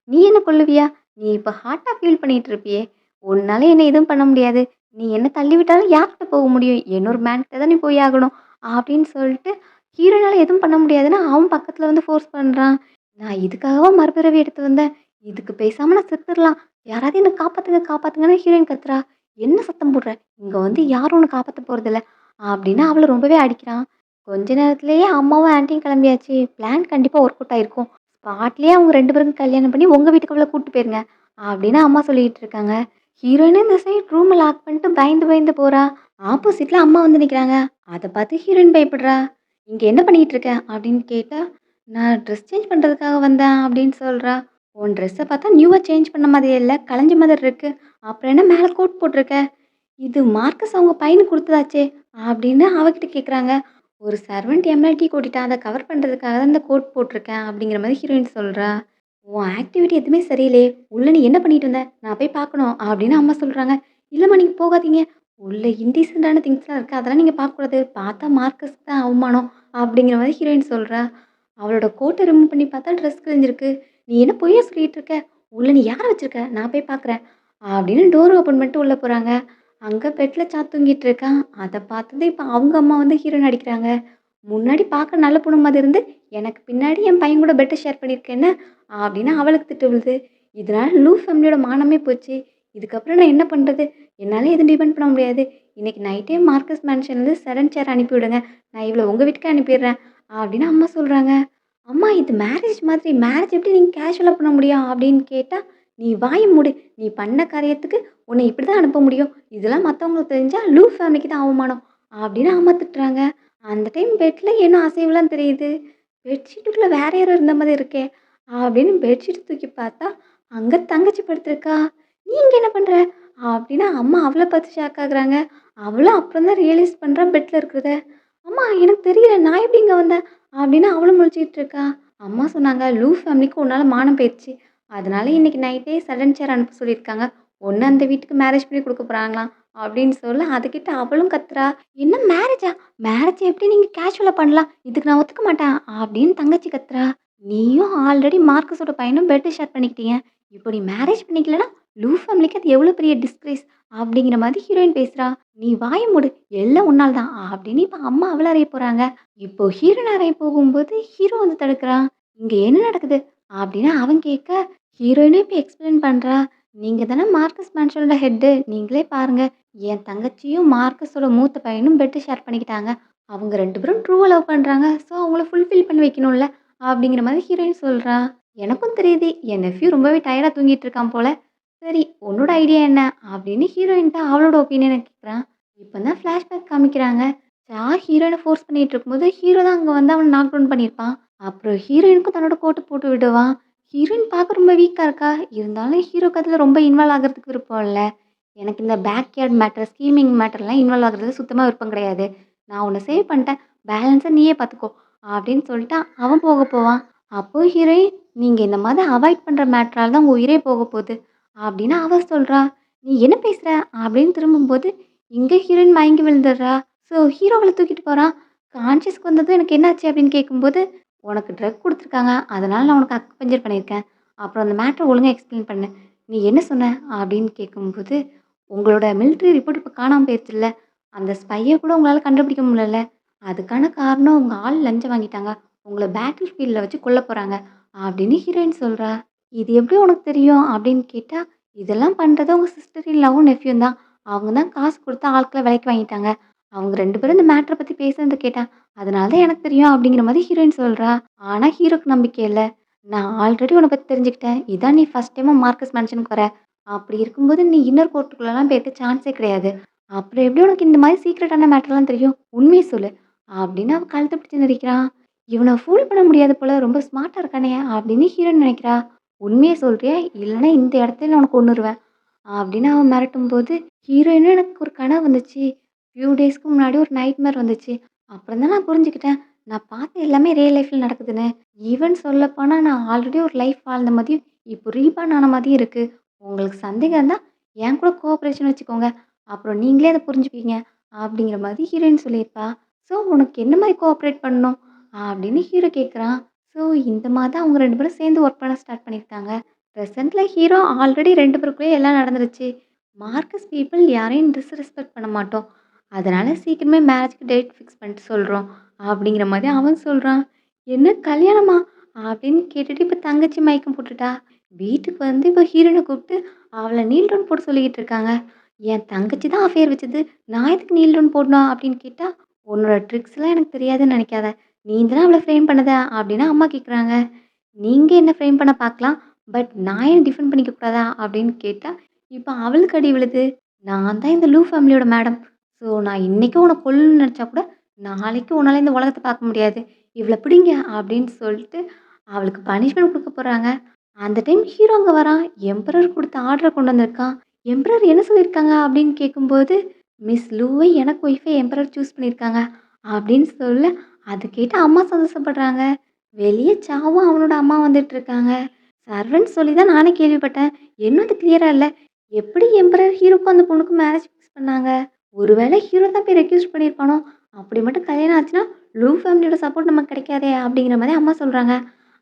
"நீ என்ன கொல்லுவியா? நீ இப்ப ஹார்ட்டா ஃபீல் பண்ணிட்டு இருப்பியே! உன்னால என்ன எதுவும் பண்ண முடியாது. நீ என்ன தள்ளி விட்டாலும் யார்கிட்ட போக முடியும்? இன்னொரு மேன் கிட்ட தான் நீ போய் ஆகணும்." அப்படின்னு சொல்லிட்டு ஹீரோயினால எதுவும் பண்ண முடியாதுன்னு அவன் பக்கத்துல வந்து ஃபோர்ஸ் பண்றான். "நான் இதுக்காகவா மறுபிறவி எடுத்து வந்தேன்? இதுக்கு பேசாம நான் செத்துரலாம். யாராவது என்ன காப்பாத்துங்க, காப்பாத்துங்கன்னு" ஹீரோயின் கத்துறா. "என்ன சத்தம் போடுற? இங்க வந்து யாரும் உன்ன காப்பாத்த போறதில்ல." அப்படின்னு அவள ரொம்பவே அடிக்கிறான். கொஞ்ச நேரத்திலேயே அம்மாவும் ஆன்ட்டியும் கிளம்பியாச்சு. பிளான் கண்டிப்பா ஒர்க் அவுட் ஆயிருக்கும். ஸ்பாட்லயே அவங்க 2 பேருக்கும் கல்யாணம் பண்ணி உங்க வீட்டுக்கு அவள கூட்டு போயிருங்க. அப்படின்னு அம்மா சொல்லிட்டு இருக்காங்க. ஹீரோயினும் இந்த சைடு ரூம லாக் பண்ணிட்டு பயந்து பயந்து போறா. ஆப்போசிட்ல அம்மா வந்து நிக்கிறாங்க. அத பார்த்து ஹீரோயின் பயப்படுறா. "இங்க என்ன பண்ணிட்டு இருக்க?" அப்படின்னு கேட்டா, "நான் ட்ரெஸ் சேஞ்ச் பண்றதுக்காக வந்தேன்" அப்படின்னு சொல்றா. "உன் ட்ரெஸ்ஸ பார்த்தா நியூவா சேஞ்ச் பண்ண மாதிரியே இல்ல. கலஞ்ச மாதிரி இருக்கு. அப்புறம் என்ன மேல கோட் போட்டிருக்க? இது மார்க்கஸ் அவங்க பையனுக்கு குடுத்ததாச்சே!" அப்படின்னு அவகிட்ட கேட்குறாங்க. "ஒரு சர்வன்ட் என் மேல டீ கொட்டிட்டான். அத கவர் பண்றதுக்காக தான் இந்த கோட் போட்டிருக்கேன்." அப்படிங்கிற மாரி ஹீரோயின் சொல்றா. "உன் ஆக்டிவிட்டி எதுவுமே சரியில்லையே! உள்ள நீ என்ன பண்ணிட்டு இருந்த? நான் போய் பார்க்கணும்." அப்படின்னு அம்மா சொல்றாங்க. "இல்லம்மா நீங்க போகாதீங்க. உள்ள இன்டீசென்ட்டான திங்ஸ்லாம் இருக்கு. அதெல்லாம் நீங்க பார்க்கக்கூடாது. பார்த்தா மார்க்கஸ்க்கு தான் அவமானம்." அப்படிங்கிற மாரி ஹீரோயின் சொல்றா. அவளோட கோட்ட ரிமூவ் பண்ணி பார்த்தா ட்ரெஸ் கிழிஞ்சிருக்கு. "நீ என்ன பொய்யா சொல்லிட்டு இருக்க? உள்ள நீ யார வச்சிருக்க? நான் போய் பார்க்குறேன்." அப்படின்னு டோர் ஓப்பன் பண்ணிட்டு உள்ள போறாங்க. அங்க பெட்ல தூங்கிட்டு இருக்கான். அத பார்த்தது இப்ப அவங்க அம்மா வந்து ஹீரோயின் அடிக்கிறாங்க. "முன்னாடி பார்க்க நல்ல பொண்ணு மாதிரி இருந்து, எனக்கு பின்னாடி என் பையன் கூட பெட்ட ஷேர் பண்ணியிருக்க என்ன?" அப்படின்னு அவளுக்கு திட்டு விழுது. இதனால லூ ஃபேமிலியோட மானமே போச்சு. இதுக்கப்புறம் நான் என்ன பண்றது? என்னால எதுவும் டிபெண்ட் பண்ண முடியாது. இன்னைக்கு நைட்டே மார்க்கஸ் மேன்ஷன்லேருந்து சடன் ஷேர் அனுப்பி விடுங்க. நான் இவள உங்க வீட்டுக்கே அனுப்பிடுறேன்." அப்படின்னு அம்மா சொல்றாங்க. "அம்மா இது மேரேஜ் மாதிரி. மேரேஜ் எப்படி நீங்க கேஷுவலா பண்ண முடியும்?" அப்படின்னு கேட்டா, "நீ வாய மூடு. நீ பண்ண காரியத்துக்கு உன்னை இப்படி தான் அனுப்ப முடியும். இதெல்லாம் மத்தவங்களுக்கு தெரிஞ்சா லூ ஃபேமிலிக்கு தான் அவமானம்." அப்படின்னு அம்மா திட்டுறாங்க. அந்த டைம் பெட்ல ஏனோ அசைவுலாம் தெரியுது. பெட்ஷீட்டுக்குள்ள வேற யாரோ இருந்த மாதிரி இருக்கே! அப்படின்னு பெட்ஷீட் தூக்கி பார்த்தா, அங்க தங்கச்சி படுத்திருக்கா. "நீ இங்க என்ன பண்ற?" அப்படின்னு அம்மா அவள பார்த்து ஷாக் ஆகுறாங்க. அவளும் அப்புறம் தான் ரியலைஸ் பண்றா பெட்ல இருக்கிறத. "அம்மா எனக்கு தெரியல. நான் எப்படி இங்க வந்தேன்?" அப்படின்னு அவளும் முழிச்சுக்கிட்டு இருக்கா. அம்மா சொன்னாங்க, "லூ ஃபேமிலிக்கு உன்னால மானம் போயிருச்சு. அதனால இன்னைக்கு நைட்டே சடன் ஷேர் அனுப்ப சொல்லியிருக்காங்க. உன்ன அந்த வீட்டுக்கு மேரேஜ் பண்ணி குடுக்க போறாங்களாம்." அப்படின்னு சொல்ல அதுகிட்ட அவளும் கத்துறா. "என்ன மேரேஜா? மேரேஜ் எப்படி நீங்க கேஷுவலா பண்ணலாம்? இதுக்கு நான் ஒத்துக்க மாட்டேன்." அப்படின்னு தங்கச்சி கத்துறா. "நீயும் ஆல்ரெடி மார்க்கஸோட பையனும் பெட் ஷேர் பண்ணிக்கிட்டீங்க. இப்போ நீ மேரேஜ் பண்ணிக்கலனா, லூ ஃபேமிலிக்கு அது எவ்வளோ பெரிய டிஸ்கிரேஸ்." அப்படிங்கிற மாதிரி ஹீரோயின் பேசுறா. "நீ வாய மூடு. எல்லாம் உன்னால தான்." அப்படின்னு இப்ப அம்மா அவள அறைய போறாங்க. இப்போ ஹீரோயின் அறைய போகும்போது ஹீரோ வந்து தடுக்குறான். "இங்க என்ன நடக்குது?" அப்படின்னு அவன் கேட்க, ஹீரோயினும் இப்ப எக்ஸ்பிளைன் பண்றா. "நீங்க தானே மார்க்கஸ் மேன்ஷனோட ஹெட்டு. நீங்களே பாருங்க. என் தங்கச்சியும் மார்க்கஸோட மூத்த பையனும் பெட் ஷேர் பண்ணிக்கிட்டாங்க. அவங்க 2 பேரும் ட்ரூவா லவ் பண்றாங்க. ஸோ அவங்கள ஃபுல்ஃபில் பண்ணி வைக்கணும்ல." அப்படிங்கிற மாதிரி ஹீரோயின் சொல்றா. எனக்கும் தெரியுது என் நெஃப்யூ ரொம்பவே டயர்டா தூங்கிட்டு இருக்கான் போல. சரி உன்னோட ஐடியா என்ன? அப்படின்னு ஹீரோயின்ட்ட அவளோட ஒப்பீனியன கேட்குறான். இப்போ தான் ஃப்ளாஷ்பேக் காமிக்கிறாங்க. ஸ்டார் ஹீரோயின ஃபோர்ஸ் பண்ணிட்டு இருக்கும்போது ஹீரோ தான் அங்க வந்து அவன நாக் டவுன் பண்ணியிருப்பான். அப்புறம் ஹீரோயினுக்கும் தன்னோட கோட்ட போட்டு விடுவான். ஹீரோயின் பார்க்க ரொம்ப வீக்கா இருக்கா. இருந்தாலும் ஹீரோக்கு அதுல ரொம்ப இன்வால்வ் ஆகுறதுக்கு விருப்பம் இல்ல. "எனக்கு இந்த பேக் யார்ட் மேட்டர், ஸ்கீமிங் மேட்டர்லாம் இன்வால்வ் ஆகுறதுல சுத்தமா விருப்பம் கிடையாது. நான் உன்ன சேவ் பண்ணிட்டேன். பேலன்ஸ நீயே பார்த்துக்கோ." அப்படின்னு சொல்லிட்டு அவன் போவான். அப்போ ஹீரோயின், "நீங்க இந்த மாதிரி அவாய்ட் பண்ற மேட்டரால தான் உங்க உயிரே போகப்போது." அப்படின்னு அவ சொல்றா. "நீ என்ன பேசுற?" அப்படின்னு திரும்பும்போது, இங்க ஹீரோயின் மயங்கி விழுந்துடுறா. ஸோ ஹீரோ அவள தூக்கிட்டு போறான். கான்ஷியஸ்க்கு வந்ததும், "எனக்கு என்னாச்சு?" அப்படின்னு கேட்கும்போது, "உனக்கு ட்ரக் குடுத்துருக்காங்க. அதனால நான் உனக்கு அக்குபஞ்சர் பண்ணியிருக்கேன். அப்புறம் அந்த மேட்டர ஒழுங்கா எக்ஸ்பிளைன் பண்ணு. நீ என்ன சொன்ன?" அப்படின்னு கேட்கும்போது, "உங்களோட மிலிட்டரி ரிப்போர்ட் இப்ப காணாம போயிருச்சுல்ல. அந்த ஸ்பைய கூட உங்களால கண்டுபிடிக்க முடியலல்ல. அதுக்கான காரணம் உங்க ஆள் லஞ்சம் வாங்கிட்டாங்க. உங்கள பேட்டில் ஃபீல்ட்ல வச்சு கொல்லப் போறாங்க." அப்படின்னு ஹீரோயின் சொல்றா. "இது எப்படி உனக்கு தெரியும்?" அப்படின்னு கேட்டா, "இதெல்லாம் பண்றது உங்க சிஸ்டர் இன் லாவும், நெஃப்யூவும் தான். அவங்க தான் காசு குடுத்து ஆட்கள விலைக்கு வாங்கிட்டாங்க. அவங்க 2 பேரும் இந்த மேட்டர பத்தி பேசுனத கேட்டேன். அதனால தான் எனக்கு தெரியும்." அப்படிங்கிற மாரி ஹீரோயின் சொல்றா. ஆனா ஹீரோக்கு நம்பிக்கை இல்ல. "நான் ஆல்ரெடி உன்ன பத்தி தெரிஞ்சுக்கிட்டேன். இதான் நீ ஃபர்ஸ்ட் டைமா மார்க்கஸ் மேன்ஷனுக்கு வர. அப்படி இருக்கும்போது நீ இன்னர் கோர்ட்டுக்குள்ளலாம் போயிருக்க சான்ஸே கிடையாது. அப்புறம் எப்படி உனக்கு இந்த மாரி சீக்ரெட்டான மேட்டர்லாம் தெரியும்? உண்மைய சொல்லு." அப்படின்னு அவ கழுத்த பிடிச்சு நெரிக்கிறா. இவன ஃபூல் பண்ண முடியாது போல, ரொம்ப ஸ்மார்ட்டா இருக்கானே அப்படின்னு ஹீரோயின் நெனைக்கிறா. "உண்மைய சொல்றியா? இல்லன்னா இந்த இடத்துலயே நான் உன்ன கொன்னுருவேன்." அப்படின்னு அவன் மிரட்டும்போது, ஹீரோயினும் "எனக்கு ஒரு கனவு வந்துச்சு. ஃபியூ டேஸ்க்கு முன்னாடி ஒரு நைட்மேர் வந்துச்சு. அப்புறம் தான் நான் புரிஞ்சுக்கிட்டேன். நான் பார்த்த எல்லாமே ரியல் லைஃப்ல நடக்குதுன்னு. ஈவன் சொல்லப்போனா நான் ஆல்ரெடி ஒரு லைஃப் வாழ்ந்த மாதிரியும், இப்போ ரீபார்ன் ஆன மாதிரியும் இருக்கு. உங்களுக்கு சந்தேகம் இருந்தா என் கூட கோஆப்பரேஷன் வச்சுக்கோங்க. அப்புறம் நீங்களே அத புரிஞ்சுப்பீங்க." அப்படிங்கிற மாதிரி ஹீரோயின் சொல்லியிருப்பா. "ஸோ உனக்கு என்ன மாரி கோஆப்பரேட் பண்ணணும்?" அப்படின்னு ஹீரோ கேட்குறான். ஸோ இந்த மாரி தான் அவங்க 2 பேரும் சேர்ந்து ஒர்க் பண்ண ஸ்டார்ட் பண்ணியிருக்காங்க. ப்ரெசென்ட்ல ஹீரோ ஆல்ரெடி 2 பேருக்குள்ளயே எல்லாம் நடந்துருச்சு. மார்க்கஸ் பீப்பிள் யாரையும் டிஸ்ரெஸ்பெக்ட் பண்ண மாட்டோம். அதனால சீக்கிரமே மேரேஜ்க்கு டேட் ஃபிக்ஸ் பண்ணிட்டு சொல்றோம். அப்படிங்கிற மாரி அவன் சொல்றான். "என்ன கல்யாணமா?" அப்படின்னு கேட்டுட்டு இப்ப தங்கச்சி மயக்கம் போட்டுட்டா. வீட்டுக்கு வந்து இப்ப ஹீரோயின கூப்பிட்டு அவள நீல் டவுன் போட சொல்லிக்கிட்டு இருக்காங்க. "என் தங்கச்சி தான் அஃபேர் வச்சது. நான் எதுக்கு நீல் டவுன் போடணும்?" அப்படின்னு கேட்டா, "உன்னோட ட்ரிக்ஸ்லாம் எனக்கு தெரியாதுன்னு நெனைக்காத. நீ தானே அவள ஃப்ரேம் பண்ணத?" அப்படின்னு அம்மா கேட்குறாங்க. "நீங்க என்ன ஃப்ரேம் பண்ண பார்க்கலாம். பட் நான் ஏன் டிஃபெண்ட் பண்ணிக்க கூடாதா?" அப்படின்னு கேட்டா, இப்ப அவளுக்கு அடி விழுது. "நான் தான் இந்த லூ ஃபேமிலியோட மேடம். ஸோ நான் இன்னைக்கு உன்ன கொல்லணும்னு நெனச்சா கூட, நாளைக்கு உன்னால இந்த உலகத்த பார்க்க முடியாது. இவள பிடிங்க." அப்படின்னு சொல்லிட்டு அவளுக்கு பனிஷ்மென்ட் குடுக்க போறாங்க. அந்த டைம் ஹீரோ அங்க வரான். எம்பரர் குடுத்த ஆர்டர கொண்டு வந்திருக்கான். எம்பரர் என்ன சொல்லியிருக்காங்க அப்படின்னு கேட்கும்போது, "மிஸ் லூவை எனக்கு ஒய்ஃபா எம்பரர் சூஸ் பண்ணியிருக்காங்க." அப்படின்னு சொல்ல, அத கேட்டு அம்மா சந்தோஷப்படுறாங்க. வெளிய சாவும் அவனோட அம்மா வந்துட்டு இருக்காங்க. சர்வன்ட் சொல்லி தான் நானே கேள்விப்பட்டேன். இன்னும் அது கிளியரா இல்ல. எப்படி எம்பரர் ஹீரோக்கும் அந்த பொண்ணுக்கும் மேரேஜ் ஃபிக்ஸ் பண்ணாங்க? ஒருவேளை ஹீரோ தான் போய் ரெக்யூஸ்ட் பண்ணியிருப்பானோ? அப்படி மட்டும் கல்யாணம் ஆச்சுன்னா, லூ ஃபேமிலியோட சப்போர்ட் நமக்கு கிடைக்காதே! அப்படிங்கிற மாரி அம்மா சொல்றாங்க.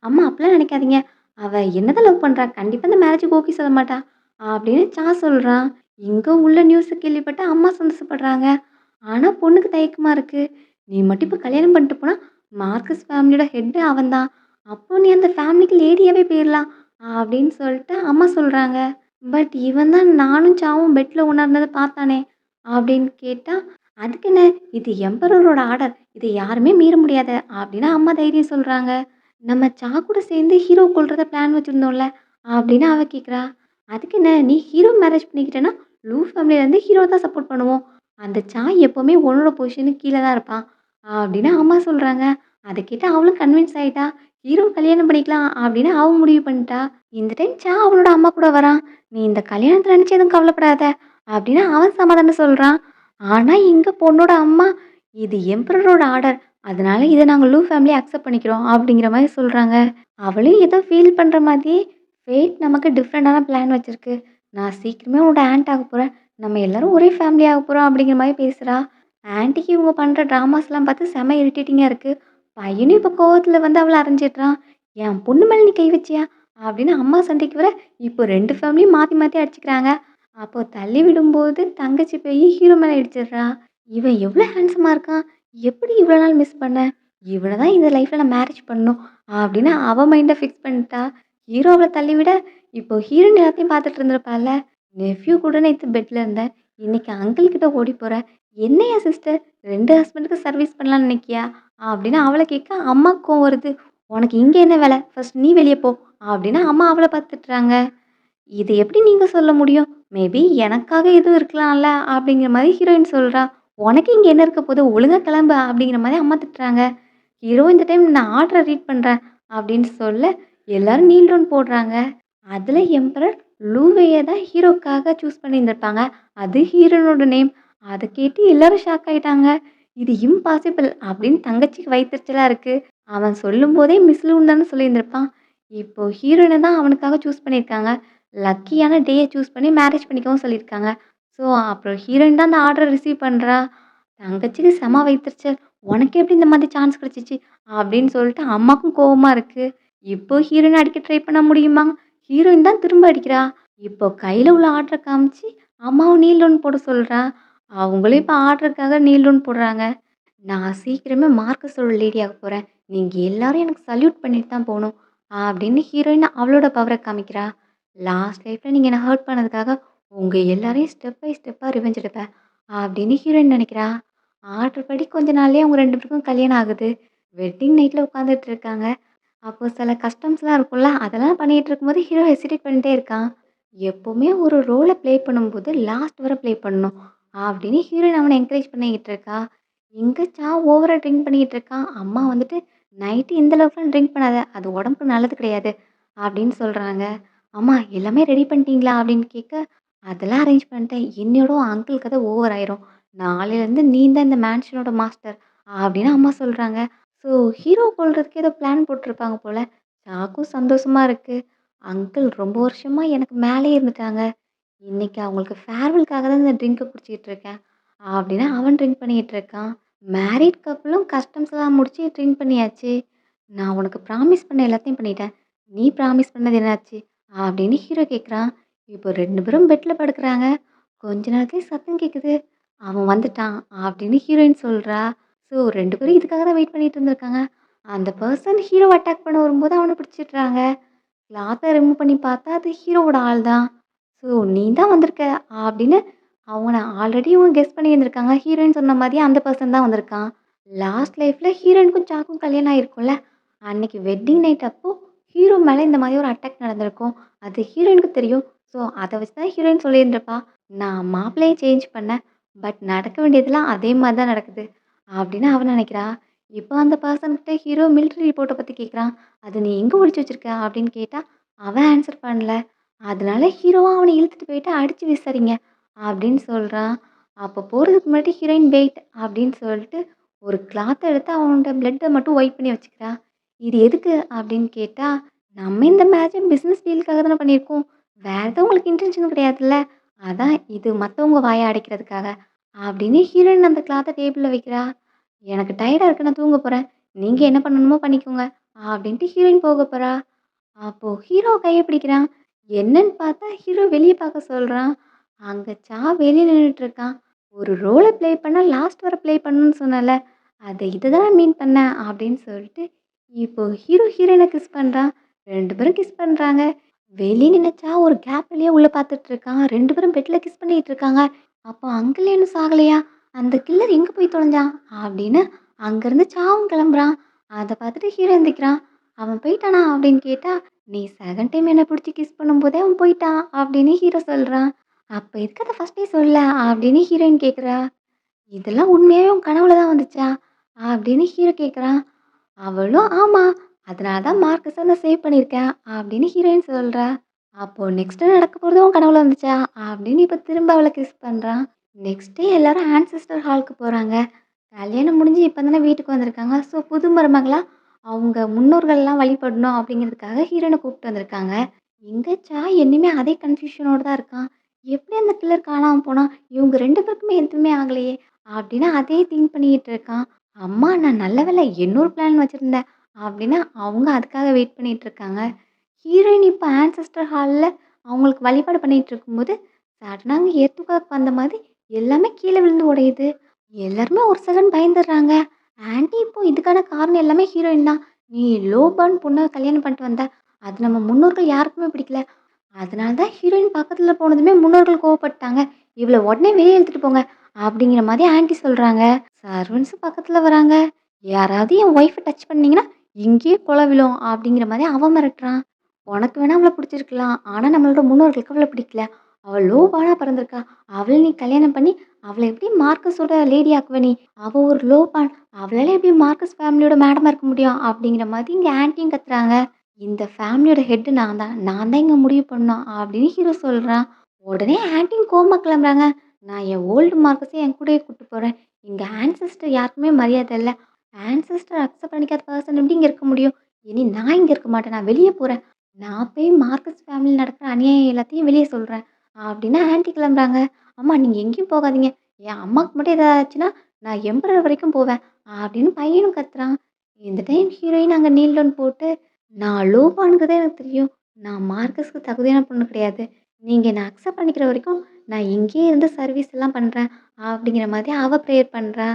"அம்மா அப்படிலாம் நினைக்காதீங்க. அவ என்னதான் லவ் பண்றா. கண்டிப்பா இந்த மேரேஜுக்கு ஓகே சொல்ல மாட்டா." அப்படின்னு சொல்றான். இங்க உள்ள நியூஸ கேள்விப்பட்டு அம்மா சந்தோஷப்படுறாங்க. ஆனா பொண்ணுக்கு தயக்கமா இருக்கு. "நீ மட்டும் இப்ப கல்யாணம் பண்ணிட்டு போனா, மார்க்கஸ் ஃபேமிலியோட ஹெட் அவன் தான். அப்போ நீ அந்த ஃபேமிலிக்கு லேடியாவே போயிரலாம்." அப்படின்னு சொல்லிட்டு அம்மா சொல்றாங்க. பட் இவன் தான் நானும் சாவும் பெட்ல உணர்ந்தத பார்த்தானே! அப்படின்னு கேட்டா, அதுக்கென்ன இது எம்பரரோட ஆர்டர். இத யாருமே மீற முடியாது அப்படின்னு அம்மா தைரியம் சொல்றாங்க. நம்ம சா கூட சேர்ந்து ஹீரோ கொல்றத பிளான் வச்சிருந்தோம்ல அப்படின்னு அவ கேட்குறா. அதுக்கென்ன நீ ஹீரோ மேரேஜ் பண்ணிக்கிட்டேன்னா, லூ ஃபேமிலிலேருந்து ஹீரோ தான் சப்போர்ட் பண்ணுவோம். அந்த சா எப்பவுமே உன்னோட பொசிஷனுக்கு கீழ தான் இருப்பான் அப்படின்னு அம்மா சொல்றாங்க. அத கேட்டு அவளும் கன்வின்ஸ் ஆயிட்டா. ஹீரோ கல்யாணம் பண்ணிக்கலாம் அப்படின்னு அவ முடிவு பண்ணிட்டா. இந்த டைம் சா அவளோட அம்மா கூட வரான். "நீ இந்த கல்யாணத்த நினைச்சு எதுவும் கவலைப்படாத" அப்படின்னு அவன் சமாதானம் சொல்றான். ஆனா, எங்க பொண்ணோட அம்மா, "இது எம்பரரோட ஆர்டர். அதனால இத நாங்க லூ ஃபேமிலி அக்செப்ட் பண்ணிக்கிறோம்" அப்படிங்கிற மாரி சொல்றாங்க. அவளும் ஏதோ ஃபீல் பண்ற மாதிரியே, "ஃபேட் நமக்கு டிஃப்ரெண்டான பிளான் வச்சிருக்கு. நான் சீக்கிரமே உன்னோட ஆன்ட் ஆகப் போறேன். நம்ம எல்லாரும் ஒரே ஃபேமிலி ஆகப் போறோம்" அப்படிங்கிற மாரி பேசுறா. ஆன்ட்டிக்கு இவங்க பண்ற டிராமாஸ்லாம் பார்த்து செம இரிட்டேட்டிங்கா இருக்கு. பையனும் இப்ப கோவத்துல வந்து அவள அரைஞ்சிடுறான். "என் பொண்ணு மேல நீ கை வச்சியா?" அப்படின்னு அம்மா சண்டைக்கு வர, இப்போ 2 ஃபேமிலியும் மாத்தி மாத்தி அடிச்சுக்கிறாங்க. அப்போ தள்ளி விடும்போது தங்கச்சி போய் ஹீரோ மேல இடிச்சிடுறா. "இவன் எவ்ளோ ஹேண்ட்ஸமா இருக்கான். எப்படி இவ்வளோ நாள் மிஸ் பண்ண? இவன தான் இந்த லைஃப்ல நான் மேரேஜ் பண்ணணும்" அப்படின்னு அவ மைண்ட ஃபிக்ஸ் பண்ணிட்டா. ஹீரோ அவள தள்ளிவிட, இப்போ ஹீரோயின் எல்லாத்தையும் பார்த்துட்டு இருந்திருப்பாள்ல. "நெஃப்யூ கூட நேத்து பெட்ல இருந்தேன். இன்னைக்கு அங்கிள் கிட்ட ஓடி போற. என்னையா சிஸ்டர் 2 ஹஸ்பண்டுக்கு சர்வீஸ் பண்ணலாம்னு நினைக்கியா?" அப்படின்னு அவள கேட்க அம்மாக்கு கோவம் வருது. "உனக்கு இங்க என்ன வேல? ஃபர்ஸ்ட் நீ வெளிய போ" அப்படின்னு அம்மா அவள பார்த்து திட்டுறாங்க. "இது எப்படி நீங்க சொல்ல முடியும்? மேபி எனக்காக எதுவும் இருக்கலாம்ல" அப்படிங்கிற மாரி ஹீரோயின் சொல்றா. "உனக்கு இங்க என்ன இருக்க போது? ஒழுங்கா கிளம்பு" அப்படிங்கிற மாரி அம்மா திட்டுறாங்க. ஹீரோ இந்த டைம் "நான் ஆர்டர ரீட் பண்றேன்" அப்படின்னு சொல்ல, எல்லாரும் நீல் டவுன் போடுறாங்க. அதுல எம்பரர் லூவைய தான் ஹீரோக்காக சூஸ் பண்ணியிருந்திருப்பாங்க. அது ஹீரோயினோட நேம். அத கேட்டு எல்லாரும் ஷாக் ஆயிட்டாங்க. "இது இம்பாசிபிள்" அப்படின்னு தங்கச்சிக்கு வயித்தெரிச்சலா இருக்கு. அவன் சொல்லும்போதே மிஸ் லூன்னு தானே சொல்லியிருந்திருப்பான். இப்போ ஹீரோயின தான் அவனுக்காக சூஸ் பண்ணியிருக்காங்க. லக்கியான டேய சூஸ் பண்ணி மேரேஜ் பண்ணிக்கவும் சொல்லியிருக்காங்க. ஸோ, அப்புறம் ஹீரோயின் தான் அந்த ஆர்டர ரிசீவ் பண்றா. தங்கச்சிக்கு செம வயித்தெரிச்சல். "உனக்கு எப்படி இந்த மாதிரி சான்ஸ் கிடைச்சுச்சு?" அப்படின்னு சொல்லிட்டு அம்மாக்கும் கோவமா இருக்கு. இப்போ ஹீரோயின அடிக்க ட்ரை பண்ண முடியுமா? ஹீரோயின் தான் திரும்ப அடிக்கிறா. இப்போ கையில உள்ள ஆர்டர காமிச்சு அம்மாவும் நீல் டவுன் போட சொல்றா. அவங்களும் இப்போ ஆர்டருக்காக நீல் டவுன் போடுறாங்க. "நான் சீக்கிரமே மார்க்கஸோட லேடி ஆகப் போறேன். நீங்க எல்லாரும் எனக்கு சல்யூட் பண்ணிட்டு தான் போணும்" அப்படின்னு ஹீரோயின் அவளோட பவர காமிக்கிறா. "லாஸ்ட் லைஃப்ல நீங்க என்ன ஹர்ட் பண்ணதுக்காக உங்க எல்லாரையும் ஸ்டெப் பை ஸ்டெப்பா ரிவெஞ்ச் எடுப்பேன்" அப்படின்னு ஹீரோயின் நினைக்கிறா. ஆர்டர் படி கொஞ்ச நாள்லயே அவங்க 2 பேருக்கும் கல்யாணம் ஆகுது. வெட்டிங் நைட்ல உட்காந்துட்டு இருக்காங்க. அப்போ சில கஸ்டம்ஸ்லாம் இருக்கும்ல, அதெல்லாம் பண்ணிட்டு இருக்கும்போது ஹீரோ ஹெசிடேட் பண்ணிட்டே இருக்கான். எப்பவுமே ஒரு ரோல ப்ளே பண்ணும்போது லாஸ்ட் வர ப்ளே பண்ணணும் அப்படின்னு ஹீரோயின் அவன என்கரேஜ் பண்ணிக்கிட்டு இருக்கா. இங்க ஓவரா ட்ரிங்க் பண்ணிக்கிட்டு இருக்கான். அம்மா வந்துட்டு நைட்டு இந்த அளவுக்குலாம் ட்ரிங்க் பண்ணாத. அது உடம்புக்கு நல்லது கிடையாது அப்படின்னு சொல்றாங்க. "அம்மா எல்லாமே ரெடி பண்ணிட்டீங்களா?" அப்படின்னு கேட்க, "அதெல்லாம் அரேஞ்ச் பண்ணிட்டேன். என்னோட அங்கிள் கதை ஓவர் ஆயிரும். நாளையிலேருந்து நீ தான் இந்த மேன்ஷனோட மாஸ்டர்" அப்படின்னு அம்மா சொல்றாங்க. ஸோ ஹீரோ கொல்றதுக்கு ஏதோ பிளான் போட்டிருப்பாங்க போல. சாக்கும் சந்தோஷமா இருக்கு. அங்கிள் ரொம்ப வருஷமா எனக்கு மேலேயே இருந்துட்டாங்க. இன்னைக்கு அவங்களுக்கு ஃபேர்வெல்க்காக தான் இந்த ட்ரிங்க்க குடிச்சிட்டு இருக்கேன் அப்படின்னு அவன் ட்ரிங்க் பண்ணிக்கிட்டு இருக்கான். மேரிட் கப்புளும் கஸ்டம்ஸ்லாம் முடிச்சு ட்ரிங்க் பண்ணியாச்சு. "நான் உனக்கு ப்ராமிஸ் பண்ண எல்லாத்தையும் பண்ணிட்டேன். நீ ப்ராமிஸ் பண்ணது என்னாச்சு?" அப்படின்னு ஹீரோ கேட்குறான். இப்போ 2 பேரும் பெட்ல படுக்குறாங்க. கொஞ்ச நேரத்திலே சத்தம் கேட்குது. "அவன் வந்துட்டான்" அப்படின்னு ஹீரோயின் சொல்றா. ஸோ 2 பேரும் இதுக்காக தான் வெயிட் பண்ணிட்டு இருந்திருக்காங்க. அந்த பெர்சன் ஹீரோவ அட்டாக் பண்ண வரும்போது அவன பிடிச்சிடுறாங்க. கிளாத்த ரிமூவ் பண்ணி பார்த்தா அது ஹீரோவோட ஆள் தான். ஸோ "நீ தான் வந்திருக்க" அப்படின்னு அவன ஆல்ரெடி இவங்க கெஸ் பண்ணியிருந்திருக்காங்க. ஹீரோயின் சொன்ன மாதிரியே அந்த பெர்சன் தான் வந்திருக்கான். லாஸ்ட் லைஃப்ல ஹீரோயினுக்கும் சாக்கும் கல்யாணம் ஆயிருக்கும்ல. அன்னைக்கு வெட்டிங் நைட் அப்போ ஹீரோ மேல இந்த மாதிரி ஒரு அட்டாக் நடந்திருக்கும். அது ஹீரோயினுக்கு தெரியும். ஸோ அத வச்சு தான் ஹீரோயின் சொல்லியிருந்திருப்பா. "நான் மாப்பிள்ளைய சேஞ்ச் பண்ணேன். பட் நடக்க வேண்டியதெல்லாம் அதே மாரி தான் நடக்குது" அப்படின்னு அவ நினைக்கிறா. இப்போ அந்த பெர்சன் கிட்ட ஹீரோ மிலிட்டரி ரிப்போர்ட்ட பத்தி கேட்குறான். "அத நீ எங்க ஒளிச்சு வச்சிருக்க?" அப்படின்னு கேட்டா, அவன் ஆன்சர் பண்ணல. அதனால ஹீரோவும் அவன இழுத்துட்டு போயிட்டு அடிச்சு விசாரிங்க அப்படின்னு சொல்றான். அப்போ போறதுக்கு முன்னாடி ஹீரோயின் வெயிட் அப்படின்னு சொல்லிட்டு ஒரு கிளாத்த எடுத்து அவனோட பிளட்ட மட்டும் ஒயிட் பண்ணி வச்சுக்கிறா. "இது எதுக்கு?" அப்படின்னு கேட்டா, "நம்ம இந்த மேட்ச்ச பிசினஸ் டீலுக்காக தானே பண்ணியிருக்கோம். வேற எதுவும் உங்களுக்கு இன்டென்ஷன் கிடையாதுல்ல. அதான் இது மத்தவங்க வாய அடைக்கிறதுக்காக" அப்படின்னு ஹீரோயின் அந்த கிளாத்த டேபிள்ல வைக்கிறா. "எனக்கு டயர்டா இருக்கு. நான் தூங்க போறேன். நீங்க என்ன பண்ணணுமோ பண்ணிக்கோங்க" அப்படின்ட்டு ஹீரோயின் போக போறா. அப்போ ஹீரோ கைய பிடிக்கிறான். என்னன்னு பார்த்தா ஹீரோ வெளிய பார்க்க சொல்றான். அங்க வெளிய நின்னுட்டு இருக்கான். "ஒரு ரோல ப்ளே பண்ணா லாஸ்ட் வர ப்ளே பண்ணணும்னு சொன்னேன்ல. இதுதான் மீன் பண்ணேன்" அப்படின்னு சொல்லிட்டு இப்போ ஹீரோயின கிஸ் பண்றான். 2 பேரும் கிஸ் பண்றாங்க. வெளிய நினைச்சா ஒரு கேப் வழியா உள்ள பார்த்துட்டு இருக்கான். 2 பேரும் பெட்ல கிஸ் பண்ணிட்டு இருக்காங்க. அப்போ அங்கிள் இன்னும் சாகலையா? அந்த கில்லர் எங்க போய் தொலைஞ்சான்? அப்படின்னு அங்கருந்து சாவும் கிளம்புறான். அத பார்த்துட்டு ஹீரோ எந்திரிக்கிறான். அவன் போயிட்டானா? அப்படின்னு கேட்டா, "நீ செகண்ட் டைம் என்ன பிடிச்சு கிஸ் பண்ணும்போதே அவன் போயிட்டான்" அப்படின்னு ஹீரோ சொல்றான். "அப்ப எதுக்கு அத ஃபர்ஸ்ட்டே சொல்லல?" அப்படின்னு ஹீரோயின் கேட்கிறா. "இதெல்லாம் உண்மையாவே உன் கனவுல தான் வந்துச்சா?" அப்படின்னு ஹீரோ கேட்குறான். அவளும், "ஆமா. அதனால தான் மார்க்கஸ நான் சேவ் பண்ணியிருக்கேன்" அப்படின்னு ஹீரோயின் சொல்றா. "அப்போ நெக்ஸ்ட்டு நடக்க போறது உன் கனவுல வந்துச்சா?" அப்படின்னு இப்ப திரும்ப அவள கிஸ் பண்றான். நெக்ஸ்ட் டே எல்லாரும் ஆன்செஸ்டர் ஹாலுக்கு போறாங்க. கல்யாணம் முடிஞ்சு இப்ப தானே வீட்டுக்கு வந்திருக்காங்க. ஸோ புது மருமகளா அவங்க முன்னோர்கள்லாம் வழிபடணும் அப்படிங்கிறதுக்காக ஹீரோயின கூப்பிட்டு வந்திருக்காங்க. எங்க சாய் இன்னுமே அதே கன்ஃப்யூஷனோட தான் இருக்கான். எப்படி அந்த கில்லர் காணாம போனான்? இவங்க 2 பேருக்குமே எதுவுமே ஆகலையே! அப்படின்னு அதே திங்க் பண்ணிட்டு இருக்கான். அம்மா நான் நல்ல வேளை இன்னொரு பிளான் வச்சிருந்தேன். அப்படின்னு அவங்க அதுக்காக வெயிட் பண்ணிட்டு இருக்காங்க. ஹீரோயின் இப்ப ஆன்செஸ்டர் ஹால்ல அவங்களுக்கு வழிபாடு பண்ணிட்டு இருக்கும்போது, சடனா அங்க எர்த்குவேக் வந்த மாதிரி எல்லாமே கீழ விழுந்து உடையுது. எல்லாருமே ஒரு செகண்ட் பயந்துடுறாங்க. ஆன்டி இப்போ இதுக்கான காரணம் எல்லாமே ஹீரோயின் தான். "நீ லோ பர்ன் பொண்ண கல்யாணம் பண்ணிட்டு வந்த. அது நம்ம முன்னோர்கள் யாருக்குமே பிடிக்கல. அதனால தான் ஹீரோயின் பக்கத்துல போனதுமே முன்னோர்கள் கோவப்பட்டாங்க. இவள உடனே வெளிய இழுத்துட்டு போங்க." அப்படிங்கிற மாதிரி ஆன்டி சொல்றாங்க. சர்வன்ட்ஸும் பக்கத்துல வராங்க. "யாராவது என் ஒய்ஃப டச் பண்ணீங்கன்னா, இங்கேயே கொலை விழும்." அப்படிங்கிற மாதிரி அவன் மிரட்டுறான். "உனக்கு வேணா அவள பிடிச்சிருக்கலாம். ஆனா நம்மளோட முன்னோர்களுக்கு அவள பிடிக்கல. அவ லோ பார்னா பிறந்திருக்கா. அவள நீ கல்யாணம் பண்ணி அவள எப்படி மார்க்கஸோட லேடி ஆக்குவ நீ? அவ ஒரு லோ பார்ன். அவளால எப்படி மார்க்கஸ் ஃபேமிலியோட மேடமா இருக்க முடியும்?" அப்படிங்கிற மாதிரி இங்க ஆன்ட்டியும் கத்துறாங்க. "இந்த ஃபேமிலியோட ஹெட் நான் தான். நான் தான் இங்க முடிவு பண்ணணும்." அப்படின்னு ஹீரோ சொல்றான். உடனே ஆன்ட்டியும் கோவமா கிளம்புறாங்க. "நான் என் ஓல்டு மார்க்கஸ என் கூடயே கூட்டு போறேன். இங்க ஆன்செஸ்டர் யாருக்குமே மரியாதை இல்ல. ஆன்செஸ்டர் அக்செப்ட் பண்ணிக்காத பெர்சன் எப்படி இங்க இருக்க முடியும்? இனி நான் இங்க இருக்க மாட்டேன். நான் வெளிய போறேன். நான் போய் மார்க்கஸ் ஃபேமிலில நடக்கிற அநியாயம் எல்லாத்தையும் வெளிய சொல்றேன்." அப்படின்னு ஆன்ட்டி கிளம்புறாங்க. "அம்மா நீங்க எங்கேயும் போகாதீங்க. என் அம்மாக்கு மட்டும் ஏதாவது ஆச்சுன்னா, நான் எம்பரர் வரைக்கும் போவேன்." அப்படின்னு பையனும் கத்துறான். இந்த டைம் ஹீரோயின் அங்க நீல் டவுன் போட்டு, "நான் லோபான்ங்கிறது எனக்கு தெரியும். நான் மார்க்கஸ்க்கு தகுதியான பொண்ணு கிடையாது. நீங்க என்ன அக்செப்ட் பண்ணிக்கிற வரைக்கும் நான் இங்கேயே இருந்து சர்வீஸ் எல்லாம் பண்றேன்." அப்படிங்கிற மாதிரி அவ ப்ரேயர் பண்றா.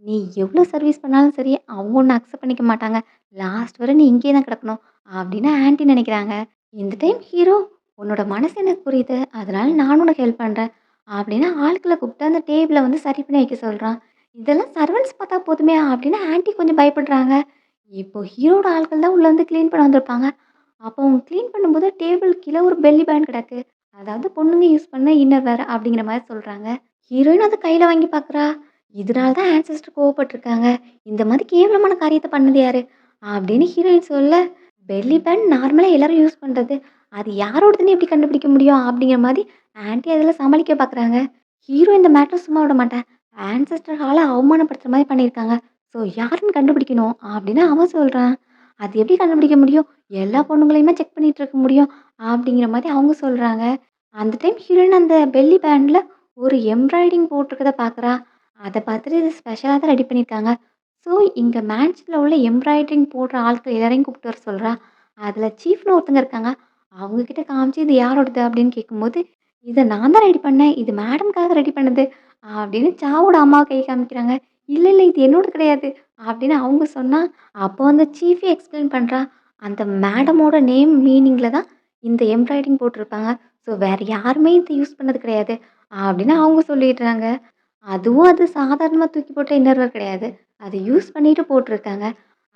"நீ எவ்ளோ சர்வீஸ் பண்ணாலும் சரி, அவங்க உன்ன அக்செப்ட் பண்ணிக்க மாட்டாங்க. லாஸ்ட் வரை நீ இங்கேயே தான் கிடக்கணும்." அப்படின்னு ஆன்ட்டி நினைக்கிறாங்க. இந்த டைம் ஹீரோ, "உன்னோட மனசு எனக்கு புரியுது. அதனால நானும் உனக்கு ஹெல்ப் பண்றேன்." அப்படின்னு ஆட்கள கூப்பிட்டு அந்த டேபிள வந்து சரி பண்ணி வைக்க சொல்றான். "இதெல்லாம் சர்வன்ட்ஸ் பார்த்தா போதுமே" அப்படின்னு ஆன்ட்டி கொஞ்சம் பயப்படுறாங்க. இப்போ ஹீரோட ஆட்கள் தான் உள்ள வந்து கிளீன் பண்ண வந்திருப்பாங்க. அப்போ அவங்க கிளீன் பண்ணும்போது டேபிள் கீழ ஒரு பெல்லி பேண்ட் கிடக்கு. அதாவது பொண்ணுங்க யூஸ் பண்ண இன்னர் வேர் அப்படிங்கிற மாரி சொல்றாங்க. ஹீரோயின் அத கையில வாங்கி பார்க்குறா. இதனால தான் ஆன்செஸ்டர் கோவப்பட்டுருக்காங்க. "இந்த மாரி கேவலமான காரியத்த பண்ணது யாரு?" அப்படின்னு ஹீரோயின் சொல்ல, "பெல்லி பேண்ட் நார்மலா எல்லாரும் யூஸ் பண்றது. அது யாரோடதுன்னு எப்படி கண்டுபிடிக்க முடியும்?" அப்படிங்கிற மாரி ஆன்டி அதில சமாளிக்க பார்க்குறாங்க. ஹீரோ இந்த மேட்டர சும்மா விட மாட்டேன். ஆன்செஸ்டர் ஹால அவமானப்படுத்துற மாரி பண்ணியிருக்காங்க. ஸோ யாருன்னு கண்டுபிடிக்கணும் அப்படின்னு அவன் சொல்றான். "அது எப்படி கண்டுபிடிக்க முடியும்? எல்லா பொண்ணுங்களையுமா செக் பண்ணிட்டு இருக்க முடியும்." அப்படிங்கிற மாரி அவங்க சொல்றாங்க. அந்த டைம் ஹீரோயின் அந்த பெல்லி பேண்ட்ல ஒரு எம்ப்ராய்டிங் போட்டிருக்கத பார்க்குறா. அத பார்த்துட்டு இது ஸ்பெஷலா தான் ரெடி பண்ணியிருக்காங்க. ஸோ இங்க மேட்ச்ல உள்ள எம்ப்ராய்டரிங் போடுற ஆட்கள் எல்லாரையும் கூப்பிட்டு வர சொல்றா. அதில சீஃப்ன்னு ஒருத்தங்க இருக்காங்க. அவங்க கிட்ட காமிச்சு இது யாரோடது அப்படின்னு கேட்கும்போது, "இத நான் தான் ரெடி பண்ணேன். இது மேடம்க்காக ரெடி பண்ணது." அப்படின்னு சாவோட அம்மாவ கை காமிக்கிறாங்க. "இல்ல, இல்ல இது என்னோடது கிடையாது." அப்படின்னு அவங்க சொன்னா, அப்போ அந்த சீஃபே எக்ஸ்பிளைன் பண்றா. "அந்த மேடமோட நேம் மீனிங்ல தான் இந்த எம்ப்ராய்டிங் போட்டிருப்பாங்க. ஸோ வேற யாருமே இத யூஸ் பண்ணது கிடையாது." அப்படின்னு அவங்க சொல்லிடுறாங்க. அதுவும் அது சாதாரணமா தூக்கி போட்ட இன்னர்வேர் கிடையாது. அது யூஸ் பண்ணிட்டு போட்டுருக்காங்க.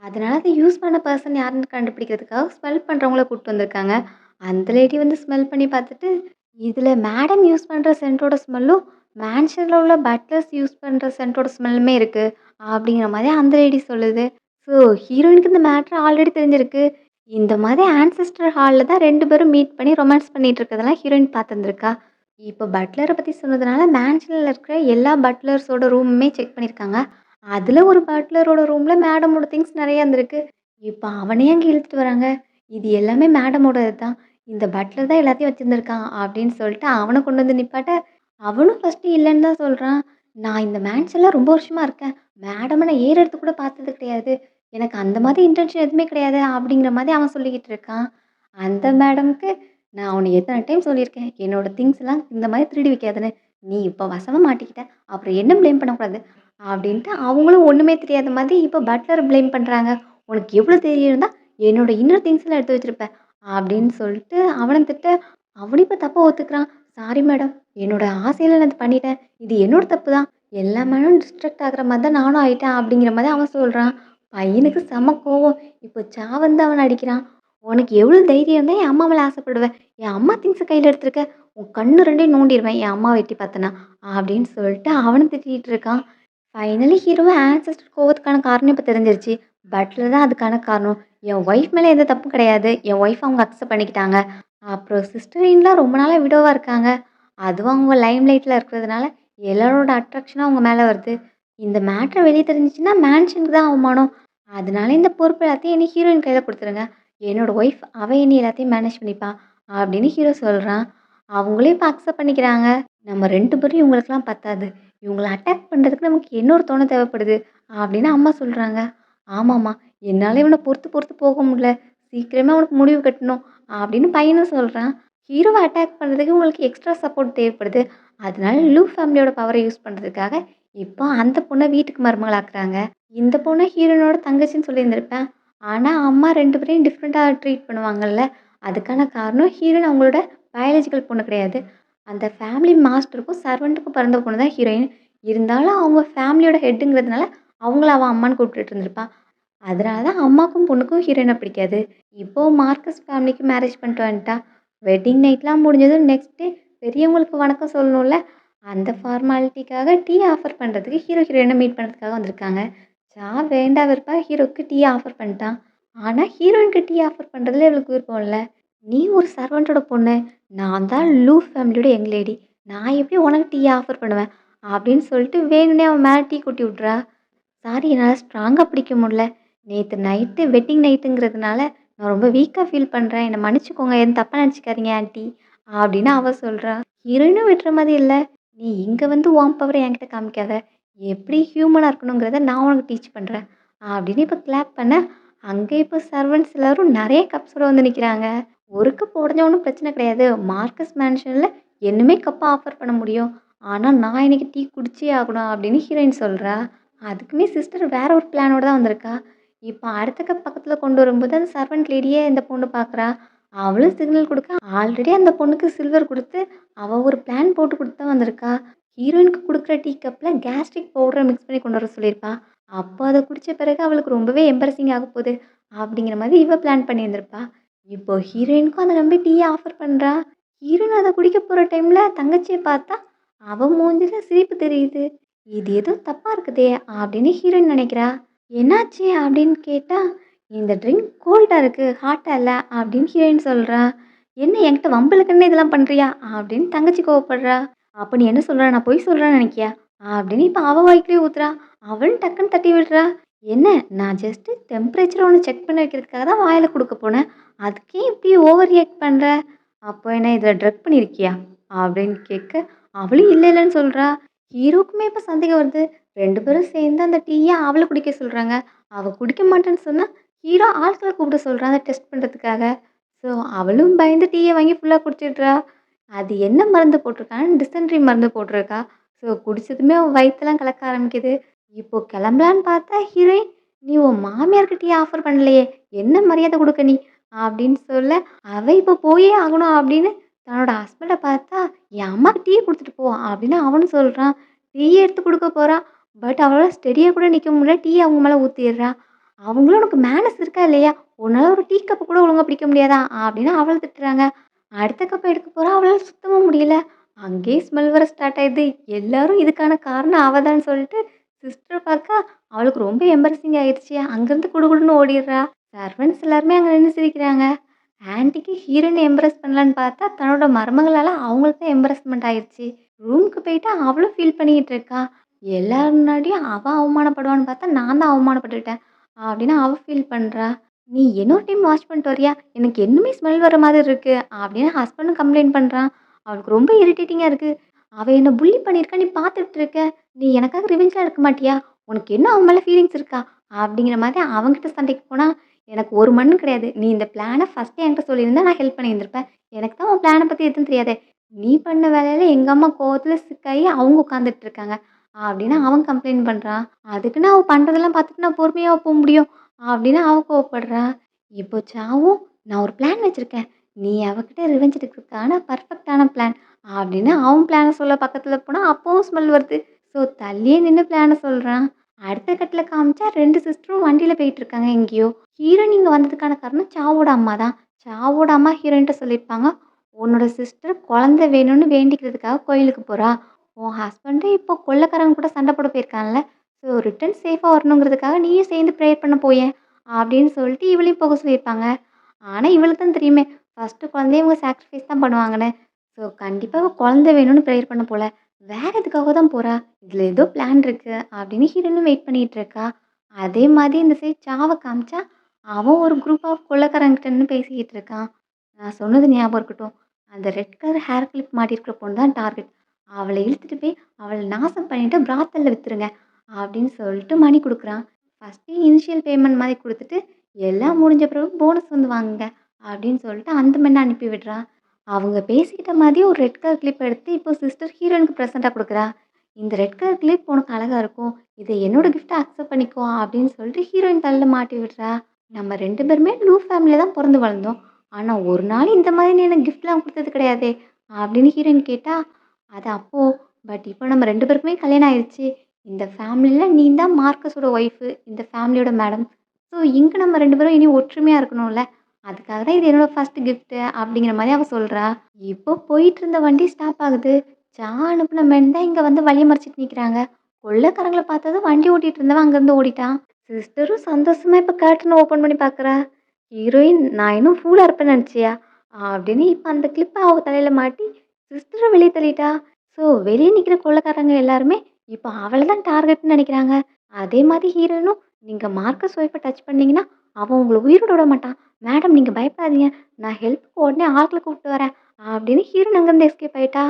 அதனால அத யூஸ் பண்ண பெர்சன் யாருன்னு கண்டுபிடிக்கிறதுக்காக ஸ்மெல் பண்றவங்கள கூட்டு வந்திருக்காங்க. அந்த லேடி வந்து ஸ்மெல் பண்ணி பார்த்துட்டு, "இதுல மேடம் யூஸ் பண்ற சென்ட்டோட ஸ்மெல்லும், மேன்ஷன்ல உள்ள பட்லர்ஸ் யூஸ் பண்ற சென்ட்டோட ஸ்மெல்லுமே இருக்கு." அப்படிங்கிற மாரி அந்த லேடி சொல்லுது. ஸோ ஹீரோயினுக்கு இந்த மேட்டர் ஆல்ரெடி தெரிஞ்சிருக்கு. இந்த மாரி ஆன்செஸ்டர் ஹால்ல தான் 2 பேரும் மீட் பண்ணி ரொமான்ஸ் பண்ணிட்டு இருக்கிறதெல்லாம் ஹீரோயின் பார்த்துருந்துருக்கா. இப்போ பட்லர பத்தி சொன்னதுனால, மேன்ஷன்ல இருக்கிற எல்லா பட்லர்ஸோட ரூமுமே செக் பண்ணியிருக்காங்க. அதுல ஒரு பட்லரோட ரூம்ல மேடமோட திங்ஸ் நெறைய இருந்திருக்கு. இப்ப அவனையே அங்க இழுத்துட்டு வராங்க. "இது எல்லாமே மேடமோடது தான். இந்த பட்லர் தான் எல்லாத்தையும் வச்சிருந்திருக்கான்." அப்படின்னு சொல்லிட்டு அவன கொண்டு வந்து நிப்பாட்ட, அவனும் ஃபர்ஸ்ட்டு இல்லன்னு தான் சொல்றான். "நான் இந்த மேன்ஷன்ல ரொம்ப வருஷமா இருக்கேன். மேடம நான் ஏறு எடுத்து கூட பார்த்தது கிடையாது. எனக்கு அந்த மாதிரி இன்டென்ஷன் எதுவுமே கிடையாது." அப்படிங்கிற மாரி அவன் சொல்லிக்கிட்டு இருக்கான். அந்த மேடம்க்கு, "நான் உன்ன எத்தன டைம் சொல்லியிருக்கேன். என்னோட திங்ஸ்லாம் இந்த மாரி திருடி வைக்காதன்னு. நீ இப்ப வசமா மாட்டிக்கிட்ட. அப்புறம் என்ன ப்ளேம் பண்ணக்கூடாது." அப்படின்ட்டு அவங்களும் ஒண்ணுமே தெரியாத மாதிரி இப்ப பட்லர ப்ளேம் பண்றாங்க. "உனக்கு எவ்வளோ தைரியம் இருந்தா என்னோட இன்னர் திங்ஸ்லாம் எடுத்து வச்சிருப்ப. அப்படின்னு சொல்லிட்டு அவன திட்ட, அவனும் இப்ப தப்ப ஒத்துக்கிறான். "Sorry madam. என்னோட ஆசையில நான் இத பண்ணிட்டேன். இது என்னோட தப்பு தான். எல்லா மேலும் டிஸ்ட்ராக்ட் ஆகுற மாரி தான் நானும் ஆயிட்டேன்." அப்படிங்கிற மாரி அவன் சொல்றான். பையனுக்கு செம கோவம். இப்போ வந்து அவன அடிக்கிறான். "உனக்கு எவ்வளோ தைரியம் இருந்தா என் அம்மா மேல ஆசைப்படுவ? என் அம்மா திங்ஸ கையில எடுத்துருக்க. உன் கண்ணு 2யும் நோண்டிருவேன் என் அம்மாவ எட்டி பார்த்தேன்னா." அப்படின்னு சொல்லிட்டு அவன திட்டிட்டு இருக்கான். ஃபைனலி ஹீரோவ ஆன்செஸ்டர் கோவத்துக்கான காரணம் இப்ப தெரிஞ்சிருச்சு. பட்லர் தான் அதுக்கான காரணம். என் ஒய்ஃப் மேல எந்த தப்பும் கிடையாது. என் ஒய்ஃப அவங்க அக்செப்ட் பண்ணிக்கிட்டாங்க. அப்புறம் சிஸ்டர் இன்லா ரொம்ப நாளா விடோவா இருக்காங்க. அதுவும் அவங்க லைம் லைட்ல இருக்கிறதுனால எல்லாரோட அட்ராக்ஷனும் அவங்க மேல வருது. இந்த மேட்டர் வெளிய தெரிஞ்சுச்சுன்னா மேன்ஷனுக்கு தான் அவமானம். அதனால இந்த பொறுப்பு எல்லாத்தையும் என்னை ஹீரோயின் கையில குடுத்துருங்க. என்னோட ஒய்ஃப் அவ என்னை எல்லாத்தையும் மேனேஜ் பண்ணிப்பா. அப்படின்னு ஹீரோ சொல்றான். அவங்களும் இப்ப அக்செப்ட் பண்ணிக்கிறாங்க. நம்ம 2 பேரும் இவங்களுக்கெல்லாம் பத்தாது. இவங்கள அட்டாக் பண்றதுக்கு நமக்கு இன்னொரு துணை தேவைப்படுது. அப்படின்னு அம்மா சொல்றாங்க. ஆமாம்மா. என்னால இவன பொறுத்து பொறுத்து போக முடியல. சீக்கிரமே அவனுக்கு முடிவு கட்டணும். அப்படின்னு பையனும் சொல்றான். ஹீரோவ அட்டாக் பண்றதுக்கு உங்களுக்கு எக்ஸ்ட்ரா சப்போர்ட் தேவைப்படுது. அதனால லூ ஃபேமிலியோட பவர யூஸ் பண்றதுக்காக, இப்போ அந்த பொண்ண வீட்டுக்கு மருமகளாக்குறாங்க. இந்த பொண்ண ஹீரோயினோட தங்கச்சின்னு சொல்லியிருந்திருப்பேன். ஆனா, அம்மா 2 பேரையும் டிஃப்ரெண்ட்டா ட்ரீட் பண்ணுவாங்கல்ல. அதுக்கான காரணம் ஹீரோயின் அவங்களோட பயாலஜிக்கல் பொண்ணு கிடையாது. அந்த ஃபேமிலி மாஸ்டருக்கும், சர்வன்ட்டுக்கும் பிறந்த பொண்ணு தான் ஹீரோயின். இருந்தாலும் அவங்க ஃபேமிலியோட ஹெட்டுங்கிறதுனால, அவங்கள அவ அம்மான்னு கூப்பிட்டுட்டு இருந்திருப்பா. அதனால தான் அம்மாக்கும், பொண்ணுக்கும் ஹீரோயின பிடிக்காது. இப்போ மார்க்கஸ் ஃபேமிலிக்கு மேரேஜ் பண்ணிட்டு வந்துட்டா. வெட்டிங் நைட்லாம் முடிஞ்சதும் நெக்ஸ்ட் டே பெரியவங்களுக்கு வணக்கம் சொல்லணும்ல. அந்த ஃபார்மாலிட்டிக்காக டீ ஆஃபர் பண்றதுக்கு ஹீரோ, ஹீரோயின மீட் பண்றதுக்காக வந்திருக்காங்க. வேண்டா வெறுப்பா ஹீரோக்கு டீ ஆஃபர் பண்ணிட்டான். ஆனா, ஹீரோயினுக்கு டீ ஆஃபர் பண்றதுல இவளுக்கு விருப்பம் இல்ல. "நீ ஒரு சர்வன்ட்டோட பொண்ணு. நான் தான் லூ ஃபேமிலியோட யங் லேடி. நான் எப்படி உனக்கு டீ ஆஃபர் பண்ணுவேன்?" அப்படின்னு சொல்லிட்டு வேணும்னே அவன் மேல டீ கொட்டி விட்றா. சாரி என்னால ஸ்ட்ராங்கா பிடிக்க முடியல. நேத்து நைட்டு வெட்டிங் நைட்டுங்கிறதுனால நான் ரொம்ப வீக்கா ஃபீல் பண்றேன். என்ன மன்னிச்சுக்கோங்க. எதுவும் தப்பா நெனச்சுக்காதீங்க ஆன்ட்டி. அப்படின்னு அவ சொல்றா. ஹீரோயினும் விட்ற மாரி இல்ல. நீ இங்க வந்து உன் பவர என்கிட்ட காமிக்காத. எப்படி ஹியூமனா இருக்கணுங்கிறத நான் உனக்கு டீச் பண்றேன். அப்படின்னு இப்ப கிளாப் பண்ண, அங்க இப்ப சர்வன்ட்ஸ் எல்லாரும் நெறைய கப்ஸோட வந்து நிக்கிறாங்க. ஒரு கப் உடஞ்சா ஒண்ணும் பிரச்சனை கிடையாது. மார்க்கஸ் மேன்ஷன்ல என்னுமே கப் ஆஃபர் பண்ண முடியும். ஆனா நான் இன்னைக்கு டீ குடிச்சே ஆகணும் அப்படின்னு ஹீரோயின் சொல்றா. அதுக்குமே சிஸ்டர் வேற ஒரு பிளானோட தான் வந்திருக்கா. இப்ப அடுத்த கப் பக்கத்துல கொண்டு வரும்போது அந்த சர்வன்ட் லேடிய இந்த பொண்ணு பார்க்குறா. அவளும் சிக்னல் குடுக்க ஆல்ரெடி அந்த பொண்ணுக்கு சில்வர் குடுத்து, அவ ஒரு பிளான் போட்டு குடுத்து தான் வந்திருக்கா. ஹீரோயினுக்கு குடுக்குற டீ கப்ல கேஸ்ட்ரிக் பவுடர மிக்ஸ் பண்ணி கொண்டு வர சொல்லியிருப்பா. அப்போ அத குடிச்ச பிறகு அவளுக்கு ரொம்பவே எம்பரசிங் ஆகப்போது. அப்படிங்கிற மாதிரி இவ பிளான் பண்ணியிருந்திருப்பா. இப்போ ஹீரோயினுக்கும் அத நம்பி டீய ஆஃபர் பண்றா. ஹீரோயின் அத குடிக்க போற டைம்ல தங்கச்சிய பார்த்தா, அவ மூஞ்சில சிரிப்பு தெரியுது. இது ஏதோ தப்பா இருக்குதே! அப்படின்னு ஹீரோயின் நெனைக்கிறா. என்னாச்சு? அப்படின்னு கேட்டா, இந்த ட்ரிங்க் கோல்டா இருக்கு. ஹாட்டா இல்ல அப்படின்னு ஹீரோயின் சொல்றா. என்ன என்கிட்ட வம்பு இழுக்கணும்னே இதெல்லாம் பண்றியா? அப்படின்னு தங்கச்சி கோவப்படுறா. அப்ப நீ என்ன சொல்ற? நான் பொய் சொல்றேன்னு நெனைக்கியா? அப்படின்னு இப்ப அவ வாய்க்குலயே ஊத்துறா. அவளும் டக்குன்னு தட்டி விடுறா. என்ன? நான் ஜஸ்ட் டெம்பரேச்சர உன்ன செக் பண்ண வைக்கிறதுக்காக தான் வாயில குடுக்க போனேன். அதுக்கே இப்படி ஓவர் ரியாக்ட் பண்ற? அப்போ என்ன இதில ட்ரக் பண்ணியிருக்கியா? அப்படின்னு கேட்க, அவளும் இல்ல இல்லன்னு சொல்றா. ஹீரோக்குமே இப்ப சந்தேகம் வருது. 2 பேரும் சேர்ந்து அந்த டீய அவள குடிக்க சொல்றாங்க. அவ குடிக்க மாட்டேன்னு சொன்னா, ஹீரோ ஆட்கள கூப்பிட சொல்றான் அத டெஸ்ட் பண்றதுக்காக. ஸோ அவளும் பயந்து டீய வாங்கி ஃபுல்லா குடிச்சிடுறா. அது என்ன மருந்து போட்டிருக்கான்னா, டிசென்ட்ரி மருந்து போட்டிருக்கா. ஸோ குடிச்சதுமே அவ வயித்தெல்லாம் கலக்க ஆரம்பிக்குது. இப்போ கிளம்பலான்னு பார்த்தா ஹீரோயின், "நீ உன் மாமியாருக்கு டீ ஆஃபர் பண்ணலையே! என்ன மரியாதை குடுக்க நீ?" அப்படின்னு சொல்ல, அவ இப்போ போயே ஆகணும் அப்படின்னு தன்னோட ஹஸ்பண்ட பார்த்தா, "என் அம்மாக்கு டீ குடுத்துட்டு போ" அப்படின்னு அவனும் சொல்றான். டீ எடுத்து குடுக்க போறா. பட் அவளால ஸ்டெடியா கூட நிக்க முடியல. டீய அவங்க மேல ஊத்திர்றா. அவங்களும் "உனக்கு மேனர்ஸ் இருக்கா இல்லையா? உன்னால ஒரு டீ கப்ப கூட ஒழுங்கா பிடிக்க முடியாதா?" அப்படின்னு அவள திட்டுறாங்க. அடுத்த கப்ப எடுக்க போறா. அவளால சுத்தமா முடியல. அங்கேயே ஸ்மெல் வர ஸ்டார்ட் ஆயிடுது. எல்லாரும் இதுக்கான காரணம் அவ தான் சொல்லிட்டு சிஸ்டர பார்க்க அவளுக்கு ரொம்ப எம்பரசிங் ஆயிடுச்சு. அங்கருந்து குடுகுடுன்னு ஓடிர்றா. சர்வன்ட்ஸ் எல்லாருமே அங்க நின்னு சிரிக்கிறாங்க. ஆன்டிக்கு ஹீரோயின இம்ப்ரெஸ் பண்ணலான்னு பார்த்தா, தன்னோட மருமகளால அவங்களுக்கு தான் எம்பாரஸ்மென்ட் ஆயிருச்சு. ரூமுக்கு போயிட்டு அவளும் ஃபீல் பண்ணிக்கிட்டு இருக்கா. எல்லார் முன்னாடியும் அவ அவமானப்படுவான்னு பார்த்தா, நான் தான் அவமானப்பட்டுட்டேன். அப்படின்னு அவ ஃபீல் பண்றா. "நீ இன்னொரு டைம் வாஷ் பண்ணிட்டு வரியா? எனக்கு இன்னுமே ஸ்மெல் வர மாதிரி இருக்கு." அப்படின்னு ஹஸ்பண்டும் கம்ப்ளைண்ட் பண்றான். அவளுக்கு ரொம்ப இரிட்டேட்டிங்கா இருக்கு. "அவ என்ன புல்லி பண்ணியிருக்கா, நீ பார்த்துட்டு இருக்க. நீ எனக்காக ரிவெஞ்ச்லாம் எடுக்க மாட்டியா? உனக்கு என்ன அவன் மேல ஃபீலிங்ஸ் இருக்கா?" அப்படிங்கிற மாதிரி அவன்கிட்ட சண்டைக்கு போனா, "எனக்கு ஒரு மண்ணும் கிடையாது. நீ இந்த பிளான ஃபர்ஸ்ட்டே என்கிட்ட சொல்லியிருந்தா நான் ஹெல்ப் பண்ணியிருந்திருப்பேன். எனக்கு தான் உன் பிளான பத்தி எதுவும் தெரியாதே. நீ பண்ண வேலையில எங்க அம்மா கோவத்துல சிக்காயி அவங்க உட்காந்துட்டு இருக்காங்க." அப்படின்னு அவன் கம்ப்ளைண்ட் பண்றான். "அதுக்குன்னு அவ பண்றதெல்லாம் பார்த்துட்டு நான் பொறுமையாவா போ முடியும்?" அப்படின்னு அவ கோவப்படுறா. இப்போ சாவும், நான் ஒரு பிளான் வச்சிருக்கேன். நீ அவகிட்ட ரிவெஞ்ச் எடுக்கிறதுக்கான பெர்ஃபெக்ட்டான பிளான் அப்படின்னு அவன் பிளான சொல்ல பக்கத்துல போனா, அப்பவும் ஸ்மெல் வருது. ஸோ தள்ளியே நின்னு பிளான சொல்றான். அடுத்த கட்ல காமிச்சா 2 சிஸ்டரும் வண்டியில போயிட்டுருக்காங்க எங்கேயோ. ஹீரோயின் இங்க வந்ததுக்கான காரணம் சாவோட அம்மா தான். சாவோட அம்மா ஹீரோயின்ட்ட சொல்லியிருப்பாங்க, "உன்னோட சிஸ்டர் குழந்தை வேணும்னு வேண்டிக்கிறதுக்காக கோயிலுக்கு போறா. உன் ஹஸ்பண்ட் இப்போ கொள்ளைக்காரங்க கூட சண்டை போட போயிருக்கான்ல. ஸோ ரிட்டர்ன் சேஃபா வரணுங்கிறதுக்காக நீயும் சேர்ந்து ப்ரேயர் பண்ண போயேன்." அப்படின்னு சொல்லிட்டு இவளையும் போக சொல்லியிருப்பாங்க. ஆனா, இவளுக்கு தான் தெரியுமே, ஃபர்ஸ்ட்டு குழந்தைய இவங்க சாக்ரிஃபைஸ் தான் பண்ணுவாங்கன்னு. ஸோ, கண்டிப்பா அவ குழந்தை வேணும்னு ப்ரேயர் பண்ண போல. வேற எதுக்காக தான் போறா? இதுல ஏதோ பிளான் இருக்கு அப்படின்னு ஹீரோயினும் வெயிட் பண்ணிட்டு இருக்கா. அதே மாதிரி இந்த சைடு சாவ காமிச்சா, அவன் ஒரு குரூப் ஆஃப் கொள்ளைக்காரங்கிட்ட நின்னு பேசிக்கிட்டு இருக்கான். நான் சொன்னது ஞாபகம் இருக்கட்டும். அந்த ரெட் கலர் ஹேர் கிளிப் மாட்டியிருக்கிற பொண்ணு தான் டார்கெட். அவள இழுத்துட்டு போய் அவள நாசம் பண்ணிட்டு பிராத்தல்ல வித்துருங்க அப்படின்னு சொல்லிட்டு மணி குடுக்குறான். ஃபர்ஸ்ட்டு இனிஷியல் பேமெண்ட் மாரி குடுத்துட்டு எல்லாம் முடிஞ்ச பிறகு போனஸ் வந்து வாங்குங்க அப்படின்னு சொல்லிட்டு அந்த மென்ன அனுப்பி விடுறா. அவங்க பேசிக்கிட்ட மாதிரி ஒரு ரெட் கலர் கிளிப் எடுத்து இப்போ சிஸ்டர் ஹீரோயினுக்கு ப்ரெசென்ட்டா குடுக்குறா. இந்த ரெட் கலர் கிளிப் உனக்கு அழகா இருக்கும். இத என்னோட கிஃப்ட்டா அக்செப்ட் பண்ணிக்கோ அப்படின்னு சொல்லிட்டு ஹீரோயின் தலையில மாட்டி விடுறா. நம்ம 2 பேருமே லூ ஃபேமிலில தான் பொறந்து வளர்ந்தோம். ஆனா ஒரு நாள் இந்த மாதிரி நீ எனக்கு கிஃப்ட்லாம் குடுத்தது கிடையாதே அப்படின்னு ஹீரோயின் கேட்டா, அது அப்போ. பட் இப்போ நம்ம 2 பேருக்குமே கல்யாணம் ஆயிருச்சு. இந்த ஃபேமிலில நீ தான் மார்க்கஸோட ஒய்ஃபு. இந்த ஃபேமிலியோட மேடம். ஸோ, இங்க நம்ம 2 பேரும் இனி ஒற்றுமையா இருக்கணும்ல. அதுக்காக தான் இது என்னோட ஃபர்ஸ்ட் கிஃப்ட்டு அப்படிங்கிற மாரி அவ சொல்றா. இப்போ போயிட்டு இருந்த வண்டி ஸ்டாப் ஆகுது. அனுப்புன மென் தான் இங்க வந்து வழிய மறிச்சுட்டு நிக்கிறாங்க. கொள்ளைக்காரங்கள பார்த்ததும் வண்டி ஓட்டிட்டு இருந்தவன் அங்கருந்து ஓடிட்டான். சிஸ்டரும் சந்தோஷமா இப்ப கர்டன ஓப்பன் பண்ணி பார்க்குறா. ஹீரோயின் நான் இன்னும் ஃபூலா இருப்பேன்னு நெனச்சியா? அப்படின்னு இப்ப அந்த கிளிப்ப அவ தலையில மாட்டி சிஸ்டர வெளிய தள்ளிட்டா. ஸோ, வெளிய நிக்கிற கொள்ளைக்காரங்க எல்லாருமே இப்ப அவள தான் டார்கெட்ன்னு நெனைக்கிறாங்க. அதே மாரி ஹீரோயினும் நீங்க மார்க்கஸ் ஒய்ஃப டச் பண்ணீங்கன்னா, அவன் உங்கள உயிரோட விட மாட்டான். மேடம் நீங்க பயப்படாதீங்க. நான் ஹெல்ப்க்கு உடனே ஆட்கள கூப்பிட்டு வரேன். அப்படின்னு ஹீரோயின் அங்கருந்து எஸ்கேப் ஆயிட்டா.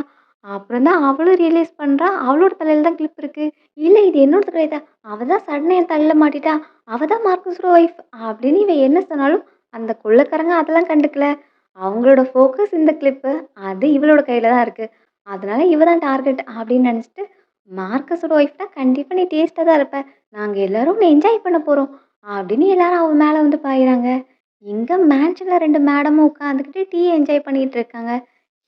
அப்புறம் தான் அவளும் ரியலைஸ் பண்றா. அவளோட தலையில தான் கிளிப் இருக்கு. இல்ல இது என்னோடது கிடையாது. அவ தான் சடனா என் தலையில மாட்டிட்டா. அவ தான் மார்க்கஸோட ஒய்ஃப். அப்படின்னு இவ என்ன சொன்னாலும் அந்த கொள்ளைக்காரங்க அதெல்லாம் கண்டுக்கல. அவங்களோட ஃபோக்கஸ் இந்த கிளிப்பு. அது இவளோட கையில தான் இருக்கு. அதனால இவ தான் டார்கெட் அப்படின்னு நெனச்சுட்டு, மார்க்கஸோட ஒய்ஃப்னா கண்டிப்பா நீ டேஸ்ட்டா தான் இருப்ப. நாங்க எல்லாரும் உன்ன என்ஜாய் பண்ண போறோம். அப்படின்னு எல்லாரும் அவ மேல வந்து பாயிறாங்க. இங்க மேன்ஷன்ல 2 மேடமும் உட்காந்துக்கிட்டு டீ என்ஜாய் பண்ணிட்டு இருக்காங்க.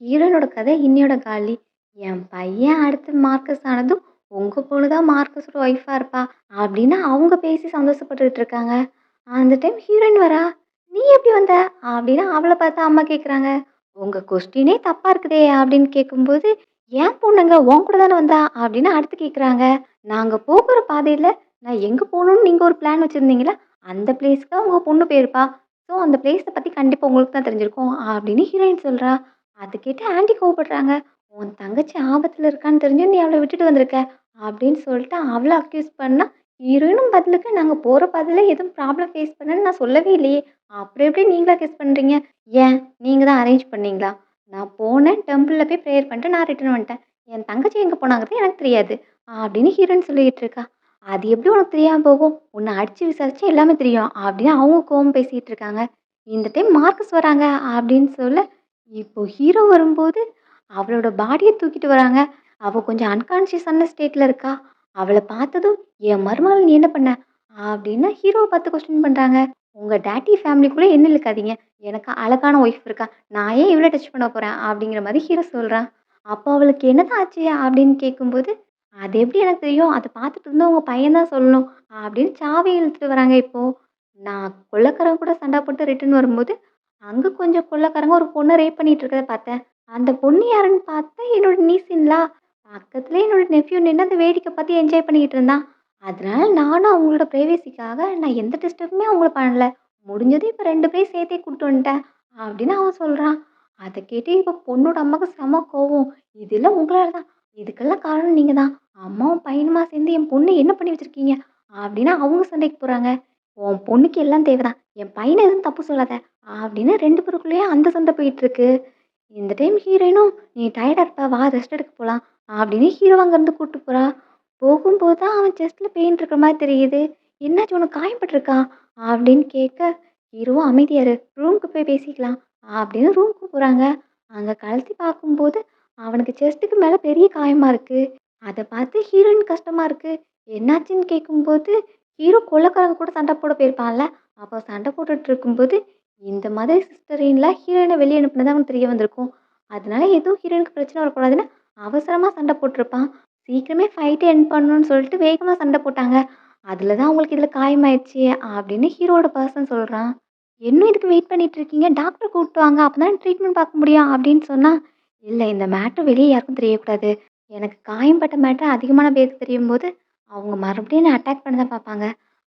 ஹீரோயினோட கதை இன்னியோட காலி. என் பையன் அடுத்து மார்க்கஸ் ஆனதும், உங்க பொண்ணு தான் மார்க்கஸோட ஒய்ஃபா இருப்பா. அப்படின்னு அவங்க பேசி சந்தோஷப்பட்டுட்டு இருக்காங்க. அந்த டைம் ஹீரோயின் வரா. "நீ எப்படி வந்த?" அப்படின்னு அவள பார்த்து அம்மா கேட்குறாங்க. "உங்க கொஸ்டினே தப்பா இருக்குதே!" அப்படின்னு கேட்கும்போது, "என் பொண்ணுங்க உன் கூட தானே வந்தா?" அப்படின்னு அடுத்து கேட்குறாங்க. "நாங்க போகுற பாதையில நான் எங்க போணும்னு நீங்க ஒரு பிளான் வச்சிருந்தீங்கல்ல, அந்த பிளேஸ்க்கு தான் உங்க பொண்ணு போயிருப்பா. ஸோ அந்த பிளேஸ பத்தி கண்டிப்பா உங்களுக்கு தான் தெரிஞ்சிருக்கும்." அப்படின்னு ஹீரோயின் சொல்றா. அத கேட்டு ஆன்டி கோவப்படுறாங்க. "உன் தங்கச்சி ஆபத்துல இருக்கான்னு தெரிஞ்சும் நீ அவள விட்டுட்டு வந்திருக்க." அப்படின்னு சொல்லிட்டு அவள அக்யூஸ் பண்ணா, ஹீரோயினும் பதிலுக்கு, "நாங்க போற பாதையில எதுவும் ப்ராப்ளம் ஃபேஸ் பண்ணேன்னு நான் சொல்லவே இல்லையே. அப்புறம் எப்படி நீங்களா கெஸ் பண்றீங்க? ஏன் நீங்க தான் அரேஞ்ச் பண்ணீங்களா? நான் போனேன், டெம்பிள்ல போய் ப்ரேயர் பண்ணிட்டு நான் ரிட்டர்ன் வந்துட்டேன். என் தங்கச்சி எங்க போனாங்கிறது எனக்கு தெரியாது." அப்படின்னு ஹீரோயின் சொல்லிட்டு இருக்கா. "அது எப்படி உனக்கு தெரியாம போகும்? உன்ன அடிச்சு விசாரிச்சா எல்லாமே தெரியும்." அப்படின்னு அவங்க கோவமா பேசிட்டு இருக்காங்க. இந்த டைம் மார்க்கஸ் வராங்க அப்படின்னு சொல்ல, இப்போ ஹீரோ வரும்போது அவளோட பாடிய தூக்கிட்டு வராங்க. அவ கொஞ்சம் அன்கான்ஷியஸான ஸ்டேட்ல இருக்கா. அவள பார்த்ததும், "என் மருமகள நீ என்ன பண்ண?" அப்படின்னு ஹீரோவ பார்த்து கொஸ்டின் பண்றாங்க. "உங்க டாடி ஃபேமிலிக்குள்ள என்ன இழுக்காதீங்க. எனக்கு அழகான ஒய்ஃப் இருக்கா. நான் ஏன் இவள டச் பண்ண போறேன்?" அப்படிங்கிற மாரி ஹீரோ சொல்றான். அப்போ அவளுக்கு "என்னதான் ஆச்சு?" அப்படின்னு கேட்கும்போது, "அது எப்படி எனக்கு தெரியும்? அத பார்த்துட்டு இருந்த உங்க பையன் தான் சொல்லணும்." அப்படின்னு சாவிய இழுத்துட்டு வராங்க இப்போ. நான் கொள்ளைக்காரங்க கூட சண்டை போட்டு ரிட்டர்ன் வரும்போது, அங்க கொஞ்சம் கொள்ளைக்காரங்க ஒரு பொண்ண ரேப் பண்ணிட்டு இருக்கிறத பார்த்தேன். அந்த பொண்ணு யாருன்னு பார்த்தா என்னோட நீஸ் இன் லா. பக்கத்திலேயே என்னோட நெஃப்யூ நின்னு அந்த வேடிக்கை பார்த்து என்ஜாய் பண்ணிக்கிட்டு இருந்தான். அதனால நானும் அவங்களோட பிரைவசிக்காக நான் எந்த டிஸ்டர்புமே அவங்கள பண்ணல. முடிஞ்சதும் இப்ப 2 பேரையும் சேர்த்தே கூட்டிட்டு வந்துட்டேன்." அப்படின்னு அவன் சொல்றான். அத கேட்டு இப்ப பொண்ணோட அம்மாவுக்கு செம கோவம். "இதெல்லாம் உங்களால தான். இதுக்கெல்லாம் காரணம் நீங்க தான். அம்மாவும் பையனுமா சேர்ந்து என் பொண்ண என்ன பண்ணி வச்சிருக்கீங்க?" அப்படின்னு அவங்க சண்டைக்கு போறாங்க. "உன் பொண்ணுக்கு எல்லாம் தேவைதான். என் பையன எதுவும் தப்பு சொல்லாத." அப்படின்னு 2 பேருக்குள்ளேயும் அந்த சண்டை போயிட்டு இருக்கு. இந்த டைம் ஹீரோயினும், "நீ டயர்டா இருப்ப. வா ரெஸ்ட் எடுக்க போலாம்." அப்படின்னு ஹீரோவ அங்கருந்து கூட்டு போறா. போகும்போது தான் அவன் செஸ்ட்ல பெயின் இருக்கிற மாரி தெரியுது. "என்னாச்சு உனக்கு காயம்பட்டுருக்கா?" அப்படின்னு கேட்க, ஹீரோவும் "அமைதியா இரு. ரூமுக்கு போய் பேசிக்கலாம்." அப்படின்னு ரூமுக்கு போறாங்க. அங்க கழட்டி பார்க்கும்போது, அவனுக்கு செஸ்ட்டுக்கு மேல பெரிய காயமா இருக்கு. அத பார்த்து ஹீரோயின் கஷ்டமா இருக்கு. என்னாச்சுன்னு கேட்கும்போது, ஹீரோ கொள்ளைக்காரங்க கூட சண்டை போட போயிருப்பான்ல. அப்போ சண்டை போட்டுட்டு இருக்கும்போது, இந்த மாதிரி சிஸ்டர் இன் லா ஹீரோயின வெளிய அனுப்புனது அவனுக்கு தெரிய வந்திருக்கும். அதனால எதுவும் ஹீரோயினுக்கு பிரச்சனை வரக்கூடாதுன்னு அவசரமா சண்டை போட்டுருப்பான். சீக்கிரமே ஃபைட்ட எண்ட் பண்ணணும்னு சொல்லிட்டு வேகமா சண்டை போட்டாங்க. அதுல தான் அவங்களுக்கு இதுல காயமாயிருச்சு அப்படின்னு ஹீரோவோட பெர்சன் சொல்றான். "இன்னும் இதுக்கு வெயிட் பண்ணிட்டு இருக்கீங்க? டாக்டர் கூப்பிட்டு வாங்க. அப்பதான் ட்ரீட்மெண்ட் பார்க்க முடியும்" அப்படின்னு சொன்னா, "இல்ல இந்த மேட்டர் வெளிய யாருக்கும் தெரியக்கூடாது. எனக்கு காயம்பட்ட மேட்டர் அதிகமான பேருக்கு தெரியும்போது, அவங்க மறுபடியும் என்ன அட்டாக் பண்ண தான் பார்ப்பாங்க"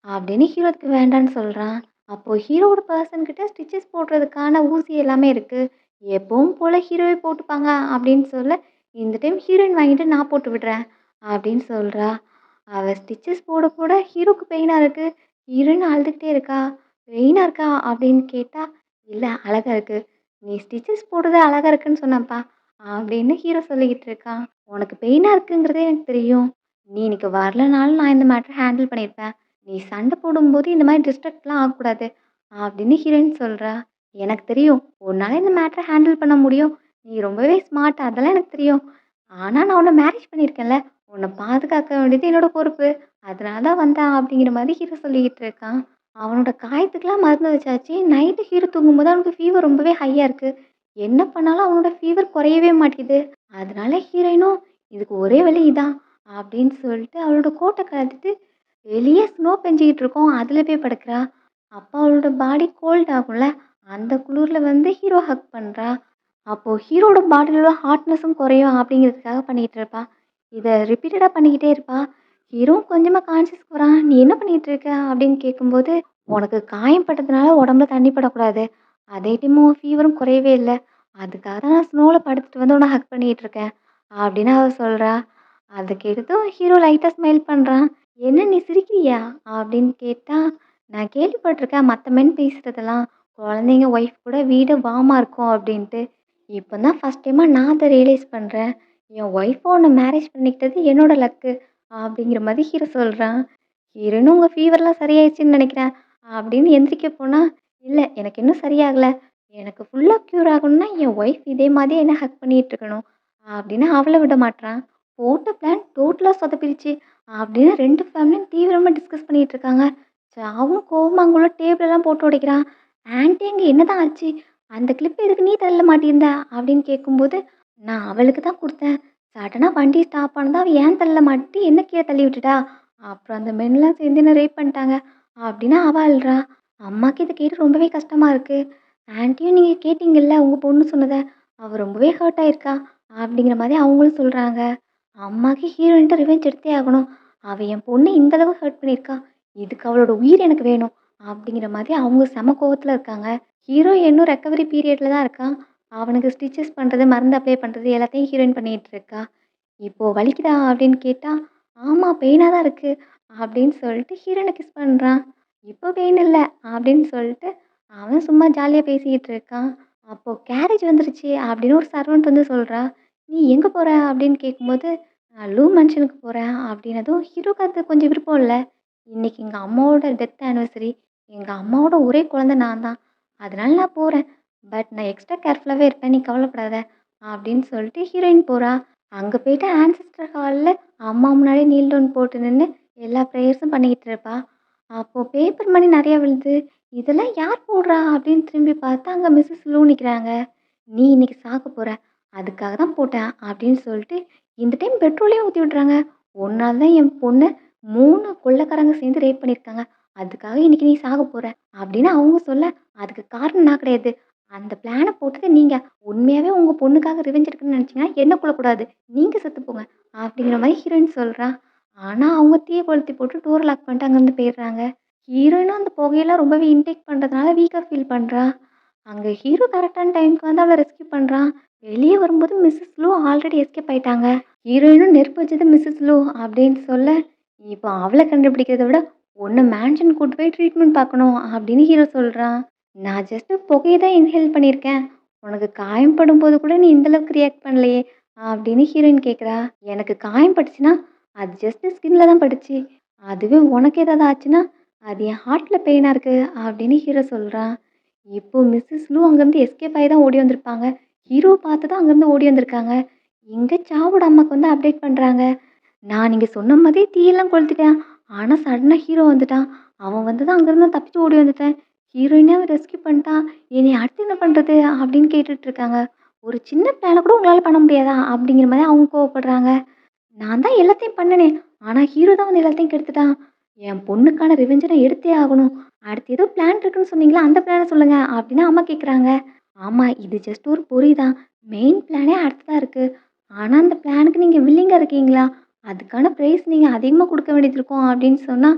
அப்படின்னு ஹீரோ அதுக்கு வேண்டான்னு சொல்றான். அப்போ ஹீரோவோட பெர்சன் கிட்ட ஸ்டிச்சஸ் போடுறதுக்கான ஊசி எல்லாமே இருக்கு. எப்பவும் போல ஹீரோவே போட்டுப்பாங்க அப்படின்னு சொல்ல, இந்த டைம் ஹீரோயின் வாங்கிட்டு நான் போட்டு விடுறேன் அப்படின்னு சொல்றா. அவ ஸ்டிச்சஸ் போட போட ஹீரோக்கு பெயினா இருக்கு. ஹீரோயின் அழுதுகிட்டே இருக்கா. பெயினா இருக்கா அப்படின்னு கேட்டா, இல்ல அழகா இருக்கு. நீ ஸ்டிச்சஸ் போடுறது அழகா இருக்குன்னு சொன்னப்பா அப்படின்னு ஹீரோ சொல்லிக்கிட்டு இருக்கான். உனக்கு பெயினா இருக்குங்கிறதே எனக்கு தெரியும். நீ இன்னைக்கு வரலனாலும் நான் இந்த மேட்டர ஹேண்டில் பண்ணியிருப்பேன். நீ சண்டை போடும்போது இந்த மாதிரி டிஸ்ட்ராக்ட்லாம் ஆகக்கூடாது அப்படின்னு ஹீரோயின் சொல்றா. எனக்கு தெரியும். உன்னால இந்த மேட்டர ஹேண்டில் பண்ண முடியும். நீ ரொம்பவே ஸ்மார்ட் அதெல்லாம் எனக்கு தெரியும். ஆனா நான் உன்ன மேரேஜ் பண்ணியிருக்கேன்ல. உன்ன பாதுகாக்க வேண்டியது என்னோட பொறுப்பு. அதனால தான் வந்தேன் அப்படிங்கிற மாதிரி ஹீரோ சொல்லிக்கிட்டு இருக்கான். அவனோட காயத்துக்குலாம் மருந்து வச்சாச்சு. நைட்டு ஹீரோ தூங்கும்போது அவனுக்கு ஃபீவர் ரொம்பவே ஹையா இருக்கு. என்ன பண்ணாலும் அவனோட ஃபீவர் குறையவே மாட்டேங்குது. அதனால ஹீரோயினும் இதுக்கு ஒரே வழி இதான் அப்படின்னு சொல்லிட்டு அவளோட கோட்ட கழட்டிட்டு வெளிய ஸ்னோ பெஞ்சுகிட்டு இருக்கும். அதுல போய் படுக்கிறா. அப்ப அவளோட பாடி கோல்ட் ஆகும்ல. அந்த குளிர்ல வந்து ஹீரோ ஹக் பண்றா. அப்போ ஹீரோட பாடில உள்ள ஹாட்னஸும் குறையும் அப்படிங்கிறதுக்காக பண்ணிட்டு இருப்பா. இத ரிப்பீட்டடா பண்ணிக்கிட்டே இருப்பா. ஹீரோவும் கொஞ்சமா கான்ஷியஸ்க்கு வரான். "நீ என்ன பண்ணிட்டு இருக்க?" அப்படின்னு கேட்கும்போது, "உனக்கு காயம் பட்டதுனால உடம்புல தண்ணி படக்கூடாது. அதே டைம் உன் ஃபீவரும் குறையவே இல்ல. அதுக்காக தான் நான் ஸ்னோல படுத்துட்டு வந்து உன்ன ஹக் பண்ணிட்டு இருக்கேன்." அப்படின்னு அவ சொல்றா. அத கேட்டதும் ஹீரோ லைட்டா ஸ்மைல் பண்றான். "என்ன நீ சிரிக்கிறியா?" அப்படின்னு கேட்டா, "நான் கேள்விப்பட்டுருக்கேன் மத்த மென் பேசுறதெல்லாம். குழந்தைங்க, ஒய்ஃப் கூட வீடு வார்மா இருக்கும் அப்படின்ட்டு. இப்ப தான் ஃபர்ஸ்ட் டைமா நான் அத ரியலைஸ் பண்றேன். என் ஒய்ஃப உன்ன மேரேஜ் பண்ணிக்கிட்டது என்னோட லக்கு." அப்படிங்கிற மாரி ஹீரோ சொல்றான். ஹீரோயினும் "உங்க ஃபீவர்லாம் சரியாயிருச்சுன்னு நெனைக்கிறேன்" அப்படின்னு எந்திரிக்க போனா, "இல்ல எனக்கு இன்னும் சரியாகல. எனக்கு ஃபுல்லா க்யூர் ஆகணும்னா என் ஒய்ஃப் இதே மாதிரியே என்ன ஹக் பண்ணிட்டு இருக்கணும்." அப்படின்னு அவள விட மாட்றான். போட்ட பிளான் டோட்டலா சொதப்பிருச்சு அப்படின்னு 2 ஃபேமிலியும் தீவிரமா டிஸ்கஸ் பண்ணிட்டு இருக்காங்க. சாவும் கோவமா அங்க உள்ள டேபிளெல்லாம் போட்டு உடைக்கிறான். "ஆன்டி அங்க என்னதான் ஆச்சு? அந்த கிளிப் எதுக்கு நீ தள்ள மாட்டியிருந்த?" அப்படின்னு கேட்கும்போது, "நான் அவளுக்கு தான் குடுத்தேன். சடனா வண்டி ஸ்டாப் ஆனதும் அவ ஏன் தள்ள மாட்டி என்ன கீழ தள்ளி விட்டுட்டா. அப்புறம் அந்த மென்லாம் சேர்ந்து என்ன ரேப் பண்ணிட்டாங்க." அப்படின்னு அவ அழுறா. அம்மாக்கு இத கேட்டு ரொம்பவே கஷ்டமா இருக்கு. "ஆன்ட்டியும் நீங்க கேட்டீங்கல்ல உங்க பொண்ணு சொன்னத. அவ ரொம்பவே ஹர்ட் ஆயிருக்கா." அப்படிங்கிற மாரி அவங்களும் சொல்றாங்க. அம்மாக்கு ஹீரோயின்ட்ட ரிவெஞ்ச் எடுத்தே ஆகணும். அவ என் பொண்ண இந்த அளவு ஹர்ட் பண்ணியிருக்கா. இதுக்கு அவளோட உயிர் எனக்கு வேணும். அப்படிங்கிற மாதிரி அவங்க செம கோவத்துல இருக்காங்க. ஹீரோ இன்னும் ரெக்கவரி பீரியட்ல தான் இருக்கான். அவனுக்கு ஸ்டிச்சஸ் பண்றது, மருந்து அப்ளை பண்றது எல்லாத்தையும் ஹீரோயின் பண்ணிட்டு இருக்கா. இப்போ "வலிக்குதா?" அப்படின்னு கேட்டா, "ஆமா பெயினா தான் இருக்கு." அப்படின்னு சொல்லிட்டு ஹீரோயின கிஸ் பண்றான். "இப்போ பெயின் இல்ல." அப்படின்னு சொல்லிட்டு அவன் சும்மா ஜாலியா பேசிக்கிட்டு இருக்கான். அப்போ "கேரேஜ் வந்துருச்சு." அப்படின்னு ஒரு சர்வன்ட் வந்து சொல்றா. "நீ எங்க போற?" அப்படின்னு கேட்கும்போது, "நான் லூ மன்ஷனுக்கு போறேன்." அப்படின்னதும் ஹீரோக்கு அது கொஞ்சம் விருப்பம் இல்ல. "இன்னைக்கு எங்க அம்மாவோட டெத் ஆனிவர்சரி. எங்க அம்மாவோட ஒரே குழந்தை நான் தான். அதனால நான் போறேன். பட் நான் எக்ஸ்ட்ரா கேர்ஃபுல்லாவே இருப்பேன். நீ கவலைப்படாத." அப்படின்னு சொல்லிட்டு ஹீரோயின் போறா. அங்க போயிட்டு ஆன்செஸ்டர் ஹால்ல அம்மா முன்னாடி நீல் டவுன் போட்டு நின்னு எல்லா ப்ரேயர்ஸும் பண்ணிக்கிட்டு இருப்பா. அப்போ பேப்பர் மணி நெறைய விழுது. "இதெல்லாம் யார் போடுறா?" அப்படின்னு திரும்பி பார்த்தா அங்க மிஸ்ஸஸ் லூ நிக்கிறாங்க. "நீ இன்னைக்கு சாக போற. அதுக்காக தான் போட்டேன்." அப்படின்னு சொல்லிட்டு இந்த டைம் பெட்ரோலையும் ஊத்தி விடுறாங்க. "உன்னால தான் என் பொண்ண 3 கொள்ளைக்காரங்க சேர்ந்து ரேப் பண்ணியிருக்காங்க. அதுக்காக இன்னைக்கு நீ சாக போற." அப்படின்னு அவங்க சொல்ல, "அதுக்கு காரணம் நான் கிடையாது. அந்த பிளான போட்டது நீங்க. உண்மையாவே உங்க பொண்ணுக்காக ரிவெஞ்ச் எடுக்கணும்னு நினைச்சீங்கன்னா என்ன கொல்லக்கூடாது. நீங்க செத்து போங்க." அப்படிங்கிற மாரி ஹீரோயின் சொல்றா. ஆனா அவங்க தீய கொளுத்தி போட்டு டோர லாக் பண்ணிட்டு அங்கருந்து போயிடுறாங்க. ஹீரோயினும் அந்த புகையெல்லாம் ரொம்பவே இன்டேக் பண்றதுனால வீக்கா ஃபீல் பண்றா. அங்க ஹீரோ கரெக்ட்டான டைம்க்கு வந்து அவள ரெஸ்க்யூ பண்றான். வெளிய வரும்போது மிஸ்ஸஸ் லூ ஆல்ரெடி எஸ்கேப் ஆயிட்டாங்க. ஹீரோயினும் நெருப்பு வச்சது மிஸ்ஸஸ் லூ அப்படின்னு சொல்ல, இப்போ அவள கண்டுபிடிக்கிறத விட உன்ன மேன்ஷன் கூட்டு போய் ட்ரீட்மெண்ட் பார்க்கணும் அப்படின்னு ஹீரோ சொல்றான். நான் ஜஸ்ட் புகைய தான் இன்ஹேல் பண்ணியிருக்கேன். உனக்கு காயம் படும்போது கூட நீ இந்த அளவுக்கு ரியாக்ட் பண்ணலையே அப்படின்னு ஹீரோயின் கேட்குறா. எனக்கு காயம் பட்டுச்சுன்னா அது ஜஸ்ட் ஸ்கின்ல தான் பட்டுச்சு. அதுவே உனக்கு ஏதாவது ஆச்சுன்னா அது என் ஹார்ட்ல பெயினா இருக்கு அப்படின்னு ஹீரோ சொல்றான். இப்போ மிஸ்ஸஸ் லூ அங்கேருந்து எஸ்கேப் ஆகி தான் ஓடி வந்திருப்பாங்க. ஹீரோ பார்த்து தான் அங்கேருந்து ஓடி வந்திருக்காங்க. இங்க சாவோட அம்மாக்கு வந்து அப்டேட் பண்றாங்க. நான் நீங்க சொன்ன மாதிரி தீயெல்லாம் கொளுத்திட்டேன். ஆனா சடனா ஹீரோ வந்துட்டான். அவன் வந்து தான் அங்கேருந்து தப்பிச்சு ஓடி வந்துட்டேன். ஹீரோயினாவ ரெஸ்க்யூ பண்ணிட்டான். என்னைய அடுத்து என்ன பண்றது? அப்படின்னு கேட்டுட்டு இருக்காங்க. ஒரு சின்ன பிளான கூட உங்களால பண்ண முடியாதா? அப்படிங்கிற மாரி அவங்க கோவப்படுறாங்க. நான் தான் எல்லாத்தையும் பண்ணனே! ஆனா ஹீரோ தான் வந்து எல்லாத்தையும் கெடுத்துட்டான். என் பொண்ணுக்கான ரிவெஞ்ச நான் எடுத்தே ஆகணும். அடுத்து ஏதோ பிளான் இருக்குன்னு சொன்னீங்கல்ல, அந்த பிளான சொல்லுங்க அப்படின்னு அம்மா கேட்குறாங்க. ஆமா இது ஜஸ்ட் ஒரு பொறி தான். மெயின் பிளானே அடுத்ததா இருக்கு. ஆனா அந்த பிளானுக்கு நீங்க வில்லிங்கா இருக்கீங்களா? அதுக்கான பிரைஸ் நீங்க அதிகமா குடுக்க வேண்டியது இருக்கும் அப்படின்னு சொன்னா,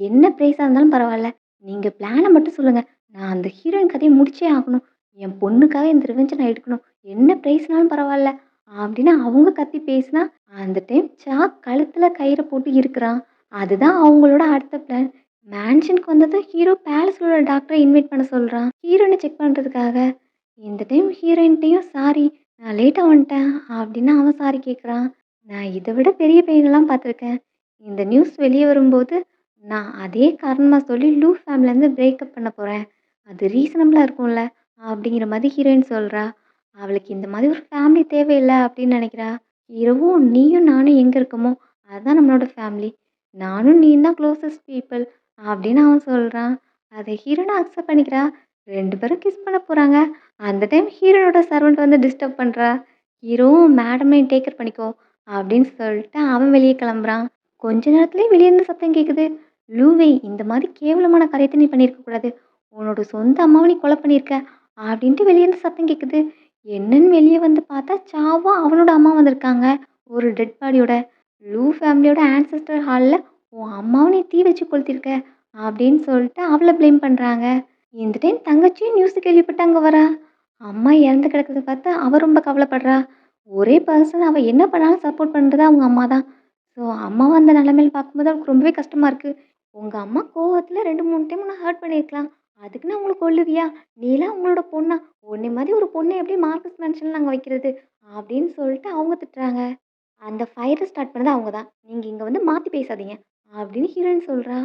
என்ன பிரைஸா இருந்தாலும் பரவால்ல. நீங்க பிளான மட்டும் சொல்லுங்க. நான் அந்த ஹீரோயின் கதைய முடிச்சே ஆகணும். என் பொண்ணுக்காக இந்த ரிவெஞ்ச நான் எடுக்கணும். என்ன பிரைஸ்னாலும் பரவால்ல. அப்படின்னு அவங்க கத்தி பேசினா, அந்த டைம் சாக் கழுத்துல கயிற போட்டு இறுக்குறான். அதுதான் அவங்களோட அடுத்த பிளான். மேன்ஷனுக்கு வந்ததும் ஹீரோ பேலஸ்ல உள்ள டாக்டர இன்வைட் பண்ண சொல்றான். ஹீரோயின செக் பண்றதுக்காக. இந்த டைம் ஹீரோயின்ட்டயும் சாரி நான் லேட்டா வந்துட்டேன் அப்படின்னு அவன் சாரி கேட்குறான். நான் இத விட பெரிய பையனெல்லாம் பார்த்துருக்கேன். இந்த நியூஸ் வெளிய வரும்போது, நான் அதே காரணமா சொல்லி லூ ஃபேமிலிலேருந்து பிரேக்கப் பண்ண போறேன். அது ரீசனபிளா இருக்கும்ல அப்படிங்கிற மாதிரி ஹீரோயின் சொல்றா. அவளுக்கு இந்த மாதிரி ஒரு ஃபேமிலி தேவையில்ல அப்படின்னு நினைக்கிறா. ஹீரோவும் நீயும் நானும் எங்க இருக்கோமோ, அதுதான் நம்மளோட ஃபேமிலி. நானும் நீயும் தான் க்ளோசஸ்ட் பீப்பிள் அப்படின்னு அவன் சொல்றான். அத ஹீரோயினும் அக்செப்ட் பண்ணிக்கிறா. 2 பேரும் கிஸ் பண்ண போறாங்க. அந்த டைம் ஹீரோனோட சர்வன்ட் வந்து டிஸ்டர்ப் பண்றா. ஹீரோவும் மேடம் நீ டேக் கேர் பண்ணிக்கோ அப்படின்னு சொல்லிட்டு அவன் வெளிய கிளம்புறான். கொஞ்ச நேரத்திலேயே வெளிய இருந்து சத்தம் கேட்குது. லூவை இந்த மாதிரி கேவலமான காரியத்த நீ பண்ணியிருக்க கூடாது. உன்னோட சொந்த அம்மாவ நீ கொலை பண்ணியிருக்க அப்படின்ட்டு வெளிய இருந்து சத்தம் கேட்குது. என்னன்னு வெளிய வந்து பார்த்தா சாவும் அவனோட அம்மா வந்திருக்காங்க. ஒரு டெட் பாடியோட. லூ ஃபேமிலியோட ஆன்செஸ்டர் ஹால்ல உன் அம்மாவ நீ தீ வச்சு கொளுத்திருக்க அப்படின்னு சொல்லிட்டு அவள ப்ளேம் பண்றாங்க. இந்த டைம் தங்கச்சியும் நியூஸ் கேள்விப்பட்டு அங்க வரா. அம்மா இறந்து கிடக்கிறத பார்த்து அவ ரொம்ப கவலைப்படுறா. ஒரே பர்சன் அவ என்ன பண்ணாலும் சப்போர்ட் பண்றது அவங்க அம்மா தான். ஸோ அம்மாவ அந்த நிலைமையில பார்க்கும்போது அவளுக்கு ரொம்பவே கஷ்டமா இருக்கு. உங்க அம்மா கோவத்துல 2, 3 டைம் உன்ன ஹர்ட் பண்ணியிருக்கலாம். அதுக்குன்னு அவங்கள கொல்லுவியா? நீலாம் அவங்களோட பொண்ணா? உன்னை மாதிரி ஒரு பொண்ண எப்படி மார்க்கஸ் மேன்ஷன்ல நாங்க வைக்கிறது? அப்படின்னு சொல்லிட்டு அவங்க திட்டுறாங்க. அந்த ஃபயர ஸ்டார்ட் பண்ணது அவங்க தான். நீங்க இங்க வந்து மாத்தி பேசாதீங்க. அப்படின்னு ஹீரோயின் சொல்றா.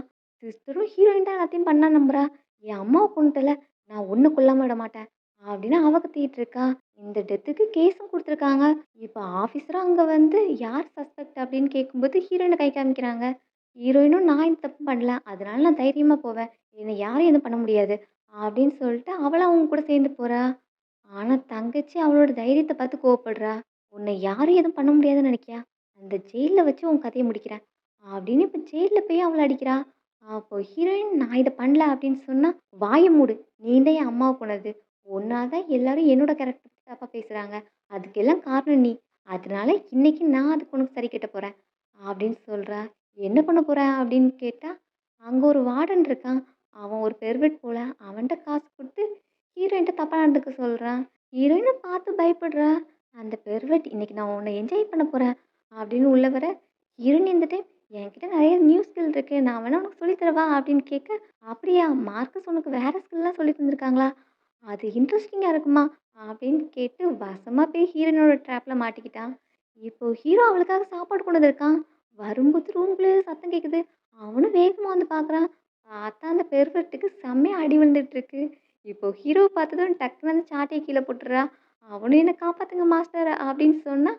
சிஸ்டரும் ஹீரோயின் தான் எல்லாத்தையும் பண்ணா நம்புறா. என் அம்மாவ கொன்னுட்டல, நான் உன்ன கொல்லாம விட மாட்டேன். அப்படின்னு அவ கத்திட்டு இருக்கா. இந்த டெத்துக்கு கேஸும் குடுத்துருக்காங்க. இப்ப ஆஃபீஸரும் அங்க வந்து யார் சஸ்பெக்ட் அப்படின்னு கேட்கும்போது ஹீரோயின கை காமிக்கிறாங்க. ஹீரோயினும் நான் இந்த தப்பு பண்ணல. அதனால நான் தைரியமா போவேன். என்ன யாரும் எதுவும் பண்ண முடியாது. அப்படின்னு சொல்லிட்டு அவளும் அவங்க கூட சேர்ந்து போறா. ஆனா தங்கச்சி அவளோட தைரியத்த பார்த்து கோவப்படுறா. உன்னை யாரும் எதுவும் பண்ண முடியாதுன்னு நினைக்கியா? அந்த ஜெயில்ல வச்சு உன் கதைய முடிக்கிறேன். அப்படின்னு இப்ப ஜெயில்ல போய் அவள அடிக்கிறா. அப்போ ஹீரோயின் நான் இத பண்ணல அப்படின்னு சொன்னா, வாய மூடு. நீ தான் என் அம்மாவ கொன்னது. உன்னால தான் எல்லாரும் என்னோட கேரக்டர் பத்தி தப்பா பேசுறாங்க. அதுக்கெல்லாம் காரணம் நீ. அதனால இன்னைக்கு நான் அதுக்கு உனக்கு சரி கட்ட போறேன். அப்படின்னு சொல்றா. என்ன பண்ண போற? அப்படின்னு கேட்டா, அங்க ஒரு வார்டன் இருக்கான். அவன் ஒரு பெர்வெர்ட் போல. அவன்ட்ட காசு குடுத்து ஹீரோயின்ட்ட தப்பா நடந்துக்க சொல்றான். ஹீரோயினும் பார்த்து பயப்படுறா. அந்த பெர்வெர்ட் இன்னைக்கு நான் உன்ன என்ஜாய் பண்ண போறேன் அப்படின்னு உள்ள வர, ஹீரோயின் இந்த டைம் என்கிட்ட நெறைய நியூ ஸ்கில் இருக்கு. நான் வேணா உனக்கு சொல்லி தரவா? அப்படின்னு கேட்க, அப்படியா? மார்க்கஸ் உனக்கு வேற ஸ்கில்லாம் சொல்லி தந்திருக்காங்களா? அது இன்ட்ரெஸ்டிங்கா இருக்குமா? அப்படின்னு கேட்டு வசமா போய் ஹீரோயினோட ட்ராப்ல மாட்டிக்கிட்டான். இப்போ ஹீரோ அவளுக்காக சாப்பாடு கொண்டு வந்திருக்கான். வரும்போது ரூம்குள்ள சத்தம் கேட்குது. அவனும் வேகமா வந்து பார்க்குறான். பார்த்தா அந்த பெர்வெர்ட்டுக்கு செம்மையா அடி விழுந்துட்டு இருக்கு. இப்போ ஹீரோவ பார்த்ததும் டக்குனு அந்த சாட்டைய கீழ போட்டுறா. அவனும் "என்ன காப்பாத்துங்க மாஸ்டர்" அப்படின்னு சொன்னா,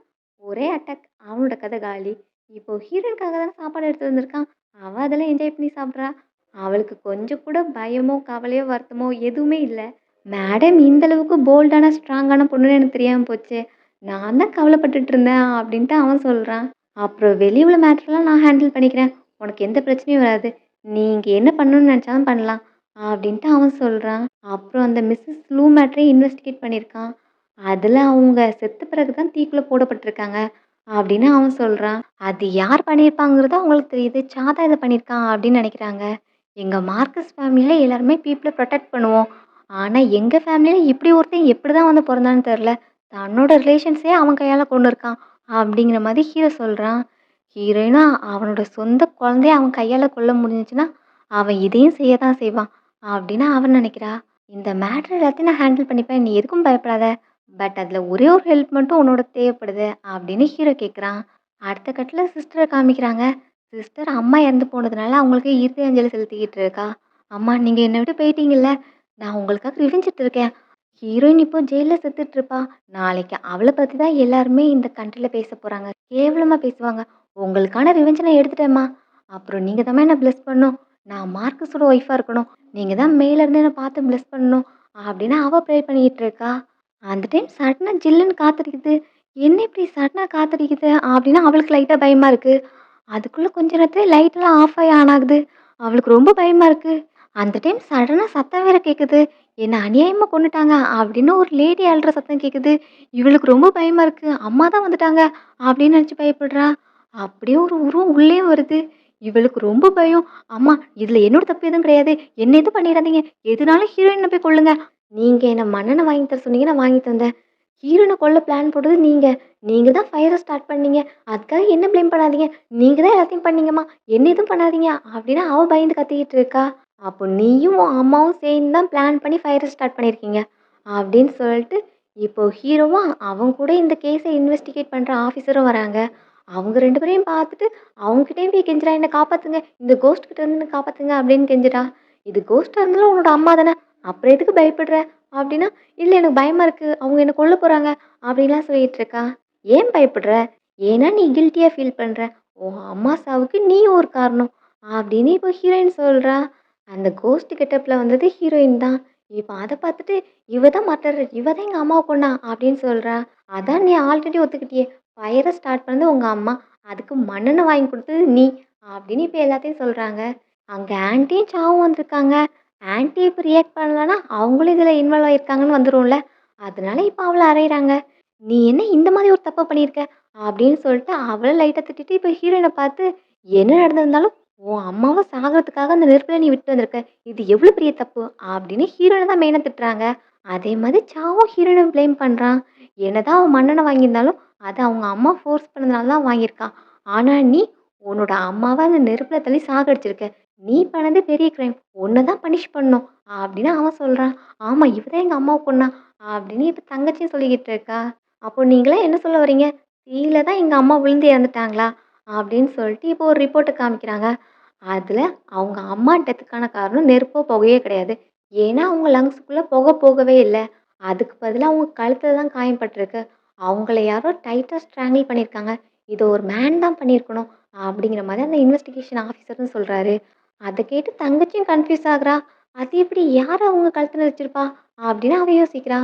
ஒரே அட்டாக். அவனோட கதை காலி. இப்போ ஹீரோயினுக்காக தானே சாப்பாடு எடுத்து வந்திருக்கான். அவ அதெல்லாம் என்ஜாய் பண்ணி சாப்பிட்றா. அவளுக்கு கொஞ்சம் கூட பயமோ, கவலையோ, வருத்தமோ எதுவுமே இல்ல. மேடம் இந்த அளவுக்கு போல்டான, ஸ்ட்ராங்கான பொண்ணுன்னு எனக்கு தெரியாம போச்சே. நான் தான் கவலைப்பட்டுட்டு இருந்தேன் அப்படின்ட்டு அவன் சொல்றான். அப்புறம் வெளிய உள்ள மேட்டர்லாம் நான் ஹேண்டில் பண்ணிக்கிறேன். உனக்கு எந்த பிரச்சனையும் வராது. நீ இங்க என்ன பண்ணணும்னு நெனச்சாலும் பண்ணலாம். அப்படின்ட்டு அவன் சொல்றான். அப்புறம் அந்த மிஸ்ஸஸ் லூ மேட்டரையும் இன்வெஸ்டிகேட் பண்ணியிருக்கான். அதுல அவங்க செத்த பிறகு தான் தீக்குள்ள போடப்பட்டுருக்காங்க. அப்படின்னு அவன் சொல்றான். அது யார் பண்ணியிருப்பாங்கிறது அவங்களுக்கு தெரியுது. சாதா இத பண்ணியிருக்கான் அப்படின்னு நெனைக்கிறாங்க. எங்க மார்க்கஸ் ஃபேமிலில எல்லாருமே பீப்பிள புரொடெக்ட் பண்ணுவோம். ஆனா எங்க ஃபேமிலில இப்படி ஒருத்தன் எப்படிதான் வந்து பொறந்தான்னு தெரியல. தன்னோட ரிலேஷன்ஸயே அவன் கையால கொன்னுருக்கான். அப்படிங்கிற மாதிரி ஹீரோ சொல்றான். ஹீரோயினும் அவனோட சொந்த குழந்தைய அவன் கையால கொல்ல முடிஞ்சுச்சுன்னா, அவன் இதையும் செய்ய தான் செய்வான். அப்படின்னு அவன் நெனைக்கிறா. இந்த மேட்டர் எல்லாத்தையும் நான் ஹேண்டில் பண்ணிப்பேன். நீ எதுக்கும் பயப்படாத. பட் அதுல ஒரே ஒரு ஹெல்ப் மட்டும் உன்னோட தேவைப்படுது அப்படின்னு ஹீரோ கேட்குறான். அடுத்த கட்டத்துல சிஸ்டர காமிக்கிறாங்க. சிஸ்டர் அம்மா இறந்து போனதுனால அவங்களுக்கு இறுதி அஞ்சலி செலுத்திக்கிட்டு இருக்கா. அம்மா நீங்க என்னை விட்டு போயிட்டீங்கல்ல. நான் உங்களுக்காக ரிவெஞ்ச் எடுத்திருக்கேன். ஹீரோயின் இப்போ ஜெயில்ல செத்துட்டு இருப்பா. நாளைக்கு அவள பத்தி தான் எல்லாருமே இந்த கண்ட்ரில பேச போறாங்க. கேவலமா பேசுவாங்க. உங்களுக்கான ரிவெஞ்ச நான் எடுத்துட்டேன்ம்மா. அப்புறம் நீங்க தாம்மா என்ன பிளெஸ் பண்ணணும். நான் மார்க்கஸோட ஒய்ஃபா இருக்கணும். நீங்க தான் மேல இருந்து என்ன பார்த்து பிளெஸ் பண்ணணும்." அப்படின்னு அவ ப்ரே பண்ணிட்டு இருக்கா. அந்த டைம் சடனா ஜில்லுன்னு காத்தடிக்குது. "என்ன இப்படி சடனா காத்தடிக்குது?" அப்படின்னு அவளுக்கு லைட்டா பயமா இருக்கு. அதுக்குள்ள கொஞ்ச நேரத்திலே லைட்லாம் ஆஃப் ஆயி ஆன் ஆகுது. அவளுக்கு ரொம்ப பயமா இருக்கு. அந்த டைம் சடனா சத்தம் வேற கேட்குது. "என்ன அநியாயமா கொன்னுட்டாங்க" அப்படின்னு ஒரு லேடி அழுற சத்தம் கேட்குது. இவளுக்கு ரொம்ப பயமா இருக்கு. "அம்மா தான் வந்துட்டாங்க" அப்படின்னு நினைச்சு பயப்படுறா. அப்படியே ஒரு உருவம் உள்ளேயும் வருது. இவளுக்கு ரொம்ப பயம். "அம்மா இதுல என்னோட தப்பு எதுவும் கிடையாது. என்ன எதுவும் பண்ணிறாதீங்க. எதுனாலும் ஹீரோயின போய் கொல்லுங்க. நீங்க என்ன மண்ணெண்ணெ வாங்கி தர சொன்னீங்க. நான் வாங்கி தந்தேன். ஹீரோயின கொல்ல பிளான் போட்டது நீங்க. நீங்க தான் ஃபயர ஸ்டார்ட் பண்ணீங்க. அதுக்காக என்ன ப்ளேம் பண்ணாதீங்க. நீங்க தான் எல்லாத்தையும் பண்ணீங்கம்மா. என்ன எதுவும் பண்ணாதீங்க" அப்படின்னு அவ பயந்து கத்திக்கிட்டு இருக்கா. "அப்போ நீயும் உன் அம்மாவும் சேர்ந்து தான் பிளான் பண்ணி ஃபயர ஸ்டார்ட் பண்ணியிருக்கீங்க" அப்படின்னு சொல்லிட்டு, இப்போ ஹீரோவா அவன் கூட இந்த கேஸ இன்வெஸ்டிகேட் பண்ற ஆஃபீஸரும் வராங்க. அவங்க 2 பேரையும் பார்த்துட்டு, அவங்ககிட்டயும் போய் கெஞ்சுறா, "என்ன காப்பாத்துங்க. இந்த கோஸ்ட் கிட்ட இருந்து என்ன காப்பாத்துங்க" அப்படின்னு கெஞ்சுறா. "இது கோஸ்ட்டா இருந்தாலும் உன்னோட அம்மா தானே. அப்புறம் எதுக்கு பயப்படுற?" அப்படின்னா, "இல்ல எனக்கு பயமா இருக்கு. அவங்க என்ன கொல்ல போறாங்க" அப்படின்லாம் சொல்லிட்டு இருக்கா. "ஏன் பயப்படுற? ஏன்னா நீ கில்ட்டியா ஃபீல் பண்ற. உன் அம்மா சாவுக்கு நீ ஒரு காரணம்" அப்படின்னு இப்போ ஹீரோயின் சொல்றா. அந்த கோஸ்ட் கெட்டப்ல வந்தது ஹீரோயின் தான். இப்ப அத பார்த்துட்டு, "இவ தான் மர்டரர். இவ தான் எங்க அம்மாவ கொன்னா" அப்படின்னு சொல்றா. "அதான் நீ ஆல்ரெடி ஒத்துக்கிட்டியே. ஃபயர ஸ்டார்ட் பண்ணது உங்க அம்மா. அதுக்கு மண்ணெண்ணெ வாங்கி குடுத்தது நீ" அப்படின்னு இப்ப எல்லாத்தையும் சொல்றாங்க. அங்க ஆன்ட்டியும் சாவும் வந்திருக்காங்க. ஆன்ட்டி இப்ப ரியாக்ட் பண்ணலன்னா, அவங்களும் இதுல இன்வால்வ் ஆயிருக்காங்கன்னு வந்துரும்ல. அதனால இப்ப அவள அறையுறாங்க. "நீ என்ன இந்த மாதிரி ஒரு தப்ப பண்ணியிருக்க?" அப்படின்னு சொல்லிட்டு அவள லைட்டா திட்டிட்டு, இப்ப ஹீரோயின பார்த்து, "என்ன நடந்திருந்தாலும் உன் அம்மாவ சாகறதுக்காக அந்த நெருப்புல நீ விட்டு வந்திருக்க. இது எவ்ளோ பெரிய தப்பு" அப்படின்னு ஹீரோயின தான் மெயினா திட்டுறாங்க. அதே மாதிரி சாவும் ஹீரோயின ப்ளேம் பண்றான். என்னதான் அவன் மண்ணெண்ணெ வாங்கியிருந்தாலும், அது அவங்க அம்மா ஃபோர்ஸ் பண்ணதுனால தான் வாங்கியிருக்கான். ஆனா நீ உன்னோட அம்மாவ அந்த நெருப்புல தள்ளி சாகடிச்சிருக்க. நீ பண்ணது பெரிய கிரைம். உன்ன தான் பனிஷ் பண்ணணும் அப்படின்னு அவன் சொல்றான். ஆமா இவ தான் எங்க அம்மாவ கொன்னா அப்படின்னு இப்ப தங்கச்சியும் சொல்லிக்கிட்டு இருக்கா. அப்போ நீங்கலாம் என்ன சொல்ல வரீங்க? தீயில தான் எங்க அம்மா விழுந்து இறந்துட்டாங்களா? அப்படின்னு சொல்லிட்டு இப்போ ஒரு ரிப்போர்ட்ட காமிக்கிறாங்க. அதுல அவங்க அம்மா டெத்துக்கான காரணம் நெருப்போ, புகையோ கிடையாது. ஏன்னா அவங்க லங்ஸ்க்குள்ள புகை போகவே இல்ல. அதுக்கு பதிலா அவங்க கழுத்துல தான் காயம் பட்டிருக்கு. அவங்கள யாரோ டைட்டா ஸ்ட்ராங்கிள் பண்ணியிருக்காங்க. இத ஒரு மேன் தான் பண்ணியிருக்கணும். அப்படிங்கிற மாரி அந்த இன்வெஸ்டிகேஷன் ஆஃபீசரும் சொல்றாரு. அத கேட்டு தங்கச்சியும் கன்ஃப்யூஸ் ஆகுறா. அது எப்படி யார் அவங்க கழுத்துல வச்சிருப்பா? அப்படின்னு அவ யோசிக்கிறா.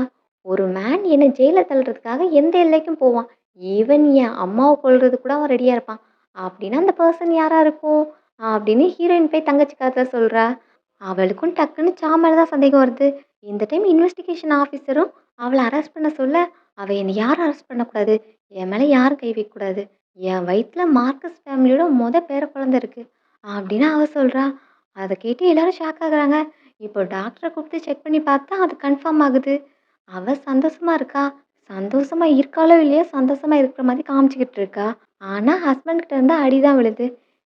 ஒரு மேன் என்ன ஜெயில்ல தள்ளுறதுக்காக எந்த எல்லைக்கும் போவான். ஈவன் என் அம்மாவ கொல்றதுக்கு கூட அவன் ரெடியா இருப்பான். அப்படின்னா அந்த பெர்சன் யாரா இருக்கும்? அப்படின்னு ஹீரோயின் போய் தங்கச்சி கதை சொல்றா. அவளுக்கும் டக்குன்னு சா மேல தான் சந்தேகம் வருது. இந்த டைம் இன்வெஸ்டிகேஷன் ஆஃபீஸரும் அவள அரெஸ்ட் பண்ண சொல்ல, அவ என்ன யாரும் அரெஸ்ட் பண்ணக்கூடாது. என் மேல யாரும் கை வைக்கக்கூடாது. என் வயித்துல மார்க்கஸ் ஃபேமிலியோட பேர குழந்தை இருக்கு. அப்படின்னு அவ சொல்றா. அத கேட்டு எல்லாரும் ஷாக் ஆகுறாங்க. இப்போ டாக்டர கூப்பிட்டு செக் பண்ணி பார்த்தா அது கன்ஃபார்ம் ஆகுது. அவ சந்தோஷமா இருக்கா. சந்தோஷமா இருக்காளோ இல்லையோ, சந்தோஷமா இருக்கிற மாரி காமிச்சுக்கிட்டு இருக்கா. ஆனா ஹஸ்பண்ட் கிட்ட இருந்து அடி தான் விழுது.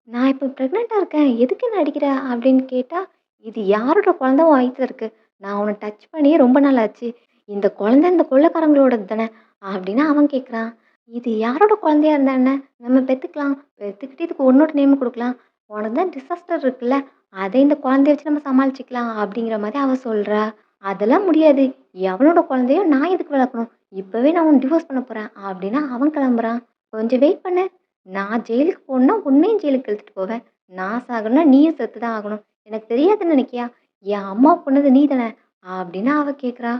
"நான் இப்போ பிரெக்னென்ட்டா இருக்கேன். எதுக்கு என்ன அடிக்கிற?" அப்படின்னு கேட்டா, "இது யாரோட குழந்தை உன் வயித்துல இருக்கு? நான் உன்ன டச் பண்ணியே ரொம்ப நாள் ஆச்சு. இந்த குழந்தை இந்த கொள்ளைக்காரங்களோடது தானே?" அப்படின்னு அவன் கேட்குறான். "இது யாரோட குழந்தையா இருந்தா என்ன? நம்ம பெத்துக்கலாம். பெத்துக்கிட்டு இதுக்கு உன்னோட நேம் குடுக்கலாம். உனக்கு தான் டிசாஸ்டர் இருக்குல்ல. அத இந்த குழந்தைய வச்சு நம்ம சமாளிச்சுக்கலாம்." அப்படிங்கிற மாரி அவ சொல்றா. "அதெல்லாம் முடியாது. எவனோட குழந்தையோ நான் எதுக்கு வளர்க்கணும்? இப்பவே நான் உன்ன டிவோர்ஸ் பண்ண போறேன்." அப்படின்னு அவன் கிளம்புறான். "கொஞ்சம் வெயிட் பண்ணு. நான் ஜெயிலுக்கு போணுன்னா உன்னையும் ஜெயிலுக்கு இழுத்துட்டு போவேன். நான் சாகணும்னா நீயும் செத்து தான் ஆகணும். எனக்கு தெரியாதுன்னு நினைக்கியா? என் அம்மாவ கொன்னது நீ தானே?" அப்படின்னு அவ கேட்குறா.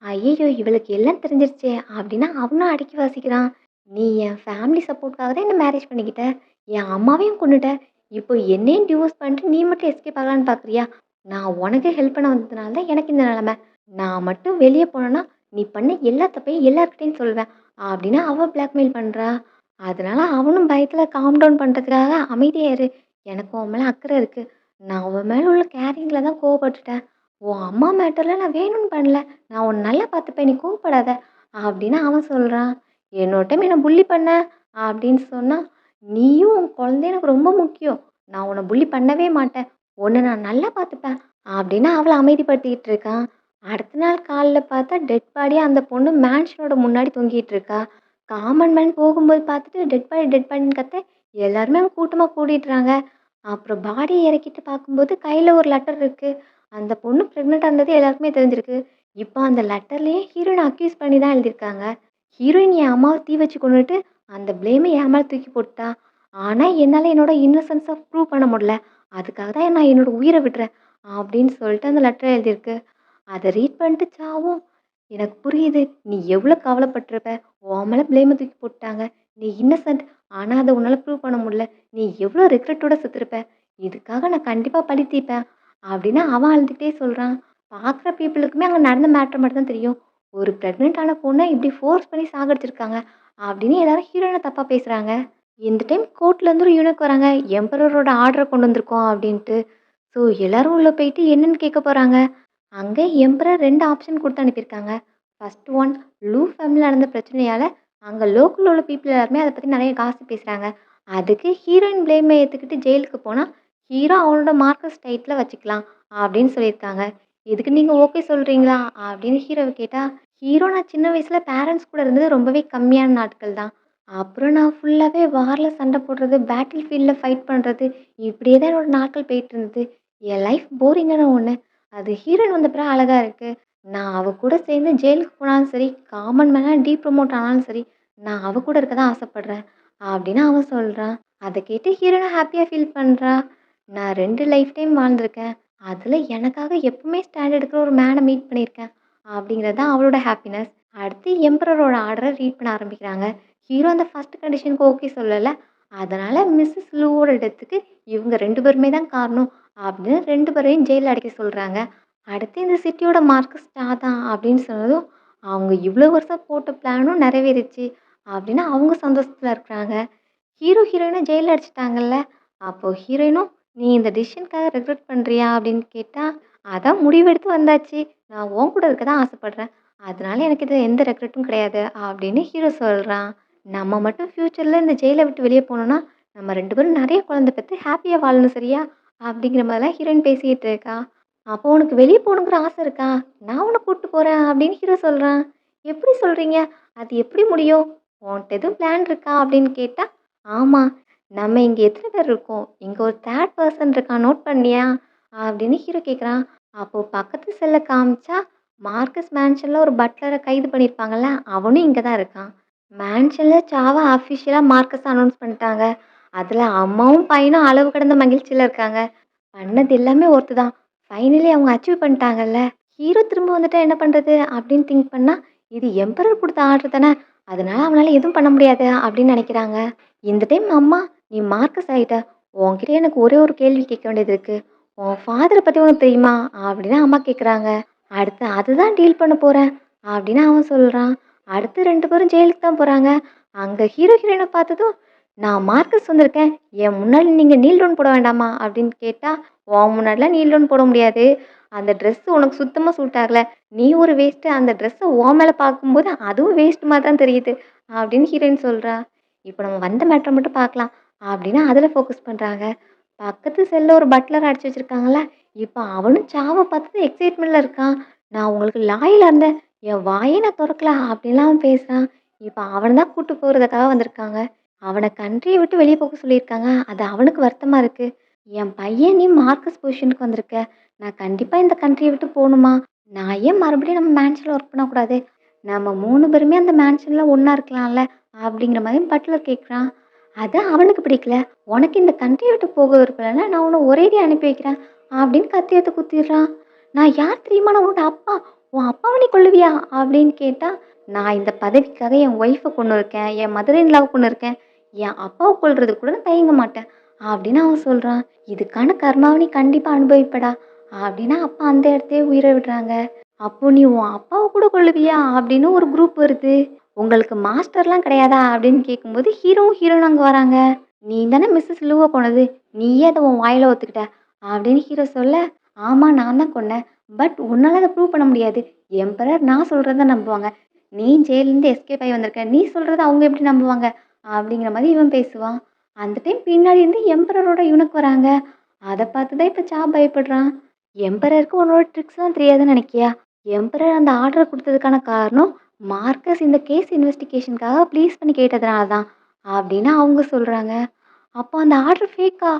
ஐயய்யோ! இவளுக்கு எல்லாம் தெரிஞ்சிருச்சே! அப்படின்னு அவனும் அடக்கி வாசிக்கிறான். "நீ என் ஃபேமிலி சப்போர்ட்காக தான் என்ன மேரேஜ் பண்ணிக்கிட்ட. என் அம்மாவையும் கொன்னுட்ட. இப்போ என்னையும் டிவோர்ஸ் பண்ணிட்டு நீ மட்டும் எஸ்கேப் ஆகலான்னு பார்க்குறியா? நான் உனக்கு ஹெல்ப் பண்ண வந்ததுனால தான் எனக்கு இந்த நிலைமை. நான் மட்டும் வெளிய போனேன்னா, நீ பண்ண எல்லா தப்பையும் எல்லார்கிட்டயும் சொல்லுவேன்." அப்படின்னு அவ பிளாக்மெயில் பண்றா. அதனால அவனும் பயத்துல காம் டவுன் பண்றதுக்காக, "அமைதியா இரு. எனக்கு உன் மேல அக்கறை இருக்கு. நான் உன் மேல உள்ள கேரிங்ல தான் கோவப்பட்டுட்டேன். உன் அம்மா மேட்டர்ல நான் வேணும்னு பண்ணல. நான் உன்ன நல்லா பார்த்துப்பேன். நீ கோவப்படாத." அப்படின்னு அவன் சொல்றான். "இன்னொரு டைம் என்ன புல்லி பண்ண" அப்படின்னு சொன்னா, "நீயும் உன் குழந்தையும் எனக்கு ரொம்ப முக்கியம். நான் உன்ன புல்லி பண்ணவே மாட்டேன். உன்ன நான் நல்லா பார்த்துப்பேன்." அப்படின்னு அவள அமைதிப்படுத்திக்கிட்டு இருக்கான். அடுத்த நாள் காலைல பார்த்தா டெட் பாடியா அந்த பொண்ணு மேன்ஷனோட முன்னாடி தொங்கிட்டு இருக்கா. காமன் மேன் போகும்போது பார்த்துட்டு டெட் பாடி டெட் பாடின்னு கத்த எல்லாருமே அங்க கூட்டமா கூடிடுறாங்க. அப்புறம் பாடிய இறக்கிட்டு பார்க்கும்போது கையில ஒரு லெட்டர் இருக்கு. அந்த பொண்ணு பிரெக்னென்ட்டா இருந்தது எல்லாருக்குமே தெரிஞ்சிருக்கு. இப்போ அந்த லெட்டர்லயே ஹீரோயின அக்யூஸ் பண்ணி தான் எழுதியிருக்காங்க. ஹீரோயின் என் அம்மாவ தீ வச்சு கொன்னுட்டு அந்த ப்ளேம என் மேல தூக்கி போட்டுட்டா. ஆனா என்னால என்னோட இன்னசென்ஸ ப்ரூவ் பண்ண முடியல. அதுக்காக தான் நான் என்னோட உயிர விடுறேன்." அப்படின்னு சொல்லிட்டு அந்த லெட்டர் எழுதியிருக்கு. அத ரீட் பண்ணிட்டு சாவும், "எனக்கு புரியுது. நீ எவ்வளோ கவலைப்பட்டுருப்ப. உன் மேல ப்ளேம தூக்கி போட்டுட்டாங்க. நீ இன்னசென்ட். ஆனா அத உன்னால ப்ரூவ் பண்ண முடியல. நீ எவ்வளோ ரெக்ரெட்டோட செத்துருப்ப. இதுக்காக நான் கண்டிப்பா பழி தீர்ப்பேன்." அப்படின்னு அவன் அழுதுகிட்டே சொல்றான். பார்க்குற பீப்பிளுக்குமே அங்க நடந்த மேட்டர் மட்டும் தான் தெரியும். ஒரு பிரெக்னன்ட் ஆன பொண்ண இப்படி ஃபோர்ஸ் பண்ணி சாகடிச்சிருக்காங்க அப்படின்னு எல்லாரும் ஹீரோயின தப்பா பேசுறாங்க. இந்த டைம் கோர்ட்லேருந்து ஒரு யூனிக் வராங்க. எம்பரரோட ஆர்டர கொண்டு வந்திருக்கோம் அப்படின்ட்டு. ஸோ எல்லாரும் உள்ள போயிட்டு என்னன்னு கேட்க போறாங்க. அங்க எம்பரர் 2 ஆப்ஷன் குடுத்து அனுப்பியிருக்காங்க. ஃபர்ஸ்ட் ஒன், லூ ஃபேமிலில நடந்த பிரச்சனையால அங்க லோக்கல்ல உள்ள பீப்பிள் எல்லாருமே அத பத்தி நெறைய காசிப் பேசுறாங்க. அதுக்கு ஹீரோயின் ப்ளேம ஏத்துக்கிட்டு ஜெயிலுக்கு போனா, ஹீரோ அவனோட மார்க்கஸ் டைட்டில வச்சுக்கலாம் அப்படின்னு சொல்லியிருக்காங்க. இதுக்கு நீங்க ஓகே சொல்றீங்களா? அப்படின்னு ஹீரோவ கேட்டா, ஹீரோ நான் சின்ன வயசுல பேரண்ட்ஸ் கூட இருந்தது ரொம்பவே கம்மியான நாட்கள் தான். அப்புறம் நான் ஃபுல்லாவே வார்ல சண்ட போடுறது, பேட்டில் ஃபீல்ட்ல ஃபைட் பண்றது, இப்படியே தான் என்னோட நாட்கள் போயிட்டு இருந்தது. என் லைஃப் போரிங்கான ஒண்ணு. அது ஹீரோயின் வந்த பிறகு அழகா இருக்கு. நான் அவ கூட சேர்ந்து ஜெயிலுக்கு போனாலும் சரி, காமன் மேனா டீப்ரமோட் ஆனாலும் சரி, நான் அவ கூட இருக்க தான் ஆசைப்படுறேன். அப்படின்னு அவன் சொல்றான். அத கேட்டு ஹீரோயினும் ஹாப்பியா ஃபீல் பண்றா. நான் 2 லைஃப் டைம் வாழ்ந்திருக்கேன். அதுல எனக்காக எப்பவுமே ஸ்டாண்ட் எடுக்கிற ஒரு மேன மீட் பண்ணியிருக்கேன். அப்படிங்கிறது தான் அவளோட ஹாப்பினஸ். அடுத்து எம்பரரோட ஆர்டர ரீட் பண்ண ஆரம்பிக்கிறாங்க. ஹீரோ அந்த ஃபர்ஸ்ட் கண்டிஷனுக்கு ஓகே சொல்லல. அதனால மிஸ்ஸஸ் லூவோட டெத்துக்கு இவங்க 2 பேருமே தான் காரணம் அப்படின்னு 2 பேரையும் ஜெயில்ல அடைக்க சொல்றாங்க. அடுத்து இந்த சிட்டியோட மார்க்கஸ் ஸ்டார் தான் அப்படின்னு சொன்னதும், அவங்க இவ்வளோ வருஷம் போட்ட பிளானும் நிறைவேறிச்சு அப்படின்னு அவங்க சந்தோஷத்துல இருக்கிறாங்க. ஹீரோயின ஜெயில்ல அடைச்சுட்டாங்கல்ல. அப்போ ஹீரோயினும், "நீ இந்த டிசிஷனுக்காக ரெக்ரெட் பண்றியா?" அப்படின்னு கேட்டா, "அதான் முடிவெடுத்து வந்தாச்சு. நான் உன் கூட இருக்க தான் ஆசைப்படுறேன். அதனால எனக்கு இது எந்த ரெக்ரெட்டும் கிடையாது." அப்படின்னு ஹீரோ சொல்றான். நம்ம மட்டும் ஃப்யூச்சர்ல இந்த ஜெயில விட்டு வெளிய போனோம்னா, நம்ம 2 பேரும் நெறைய குழந்தை பெத்து ஹாப்பியா வாழணும் சரியா? அப்படிங்கிற மாதிரிலாம் ஹீரோயின் பேசிக்கிட்டு இருக்கா. "அப்போ உனக்கு வெளிய போகணுங்கிற ஆசை இருக்கா? நான் உன்ன கூட்டு போறேன்." அப்படின்னு ஹீரோ சொல்றான். "எப்படி சொல்றீங்க? அது எப்படி முடியும்? உன்ட்ட எதுவும் பிளான் இருக்கா?" அப்படின்னு கேட்டா, "ஆமா. நம்ம இங்க எத்தன பேர் இருக்கோம்? இங்க ஒரு தேர்ட் பெர்சன் இருக்கான் நோட் பண்ணியா?" அப்படின்னு ஹீரோ கேட்குறான். அப்போ பக்கத்து செல்ல காமிச்சா, மார்கஸ் மேன்ஷன்ல ஒரு பட்லர கைது பண்ணியிருப்பாங்கல்ல, அவனும் இங்க தான் இருக்கான். மேன்ஷன்ல சாவ அஃபிஷியலா மார்கஸ் அனௌன்ஸ் பண்ணிட்டாங்க. அதுல அம்மாவும் பையனும் அளவு கடந்த மகிழ்ச்சியில இருக்காங்க. பண்ணது எல்லாமே ஒர்த்து தான். ஃபைனலி அவங்க அச்சீவ் பண்ணிட்டாங்கல்ல. ஹீரோ திரும்ப வந்துட்டா என்ன பண்றது? அப்படின்னு திங்க் பண்ணா, இது எம்பரர் குடுத்த ஆர்டர் தானே. அதனால அவனால எதுவும் பண்ண முடியாது அப்படின்னு நெனைக்கிறாங்க. இந்த டைம் அம்மா, "நீ மார்க்கஸ் ஆயிட்ட. உன்கிட்ட எனக்கு ஒரே ஒரு கேள்வி கேட்க வேண்டியது இருக்கு. உன் ஃபாதர பத்தி உனக்கு தெரியுமா?" அப்படின்னு அம்மா கேட்குறாங்க. அடுத்து அதுதான் டீல் பண்ண போறேன் அப்படின்னு அவன் சொல்றான். அடுத்து 2 பேரும் ஜெயிலுக்கு தான் போறாங்க. அங்க ஹீரோயின பார்த்ததும், "நான் மார்க்கஸ் வந்திருக்கேன். என் முன்னாடி நீங்க நீல் டவுன் போட வேண்டாமா?" அப்படின்னு கேட்டா, "உன் முன்னாடிலாம் நீல் டவுன் போட முடியாது. அந்த ட்ரெஸ் உனக்கு சுத்தமா சூட் ஆகல. நீ ஒரு வேஸ்ட்டு. அந்த ட்ரெஸ்ஸ உன் மேல பார்க்கும்போது அதுவும் வேஸ்ட் மாரி தான் தெரியுது." அப்படின்னு ஹீரோயின் சொல்றா. "இப்ப நம்ம வந்த மேட்டர மட்டும் பார்க்கலாம்." அப்படின்னு அதுல ஃபோக்கஸ் பண்றாங்க. பக்கத்து செல்ல ஒரு பட்லர அடைச்சு வச்சிருக்காங்கல்ல, இப்ப அவனும் சாவ பார்த்தது எக்ஸைட்மெண்ட்ல இருக்கான். "நான் உங்களுக்கு லாயலா இருந்தேன். என் வாயே நான் தொறக்கல." அப்படின்லாம் அவன் பேசுறான். இப்ப அவன தான் கூட்டு போறதுக்காக வந்திருக்காங்க. அவன கண்ட்ரிய விட்டு வெளிய போக சொல்லியிருக்காங்க. அது அவனுக்கு வருத்தமா இருக்கு. "என் பையன் நீ மார்க்கஸ் பொசிஷனுக்கு வந்திருக்க. நான் கண்டிப்பா இந்த கண்ட்ரிய விட்டு போணுமா? நான் ஏன் மறுபடியும் நம்ம மேன்ஷன்ல ஒர்க் பண்ணக்கூடாது? நம்ம 3 பேருமே அந்த மேன்ஷன்ல ஒண்ணா இருக்கலாம்ல?" அப்படிங்கிற மாரி பட்லர் கேட்குறான். அது அவனுக்கு பிடிக்கல. "உனக்கு இந்த கண்ட்ரிய விட்டு போக விருப்பம் இல்லன்னா, நான் உன்ன ஒரேடியா அனுப்பி வைக்கிறேன்." அப்படின்னு கத்தி எடுத்து குத்திடுறான். "நான் யார் தெரியுமா? நான் உன்னோட அப்பா. உன் அப்பாவ நீ கொல்லுவியா?" அப்படின்னு கேட்டா, "நான் இந்த பதவிக்காக என் ஒய்ஃப கொன்னுருக்கேன். என் மதர் இன் லாவ கொன்னுருக்கேன். என் அப்பாவ கொல்றதுக்கு கூட நான் தயங்க மாட்டேன்." அப்படின்னு அவன் சொல்றான். "இதுக்கான கர்மாவ நீ கண்டிப்பா அனுபவிப்படா." அப்படின்னா அப்பா அந்த இடத்தையே உயிர விடுறாங்க. "அப்போ நீ உன் அப்பாவ கூட கொல்லுவியா?" அப்படின்னு ஒரு குரூப் வருது. "உங்களுக்கு மாஸ்டர்லாம் கிடையாதா?" அப்படின்னு கேட்கும்போது ஹீரோவும் ஹீரோயினும் அங்க வராங்க. "நீ தானே மிஸ்ஸஸ் லூவ கொன்னது. நீயே அத உன் வாயில ஒத்துக்கிட்ட." அப்படின்னு ஹீரோ சொல்ல, "ஆமா நான் தான் கொன்னேன். பட் உன்னால அத ப்ரூவ் பண்ண முடியாது. எம்பரர் நான் சொல்றத நம்புவாங்க. நீ ஜெயில்லேருந்து எஸ்கேப் ஆயி வந்திருக்க. நீ சொல்றத அவங்க எப்படி நம்புவாங்க?" அப்படிங்கிற மாரி இவன் பேசுவான். அந்த டைம் பின்னாடி இருந்து எம்பரரோட யூனிக் வராங்க. அத பார்த்து தான் இப்ப பயப்படுறான். "எம்பரருக்கு உன்னோட ட்ரிக்ஸ்லாம் தெரியாதுன்னு நினைக்கியா? எம்பரர் அந்த ஆர்டர குடுத்ததுக்கான காரணம், மார்கஸ் இந்த கேஸ் இன்வெஸ்டிகேஷனுக்காக ப்ளீஸ் பண்ணி கேட்டதுனால தான்." அப்படின்னு அவங்க சொல்றாங்க. "அப்போ அந்த ஆர்டர் ஃபேக்கா?"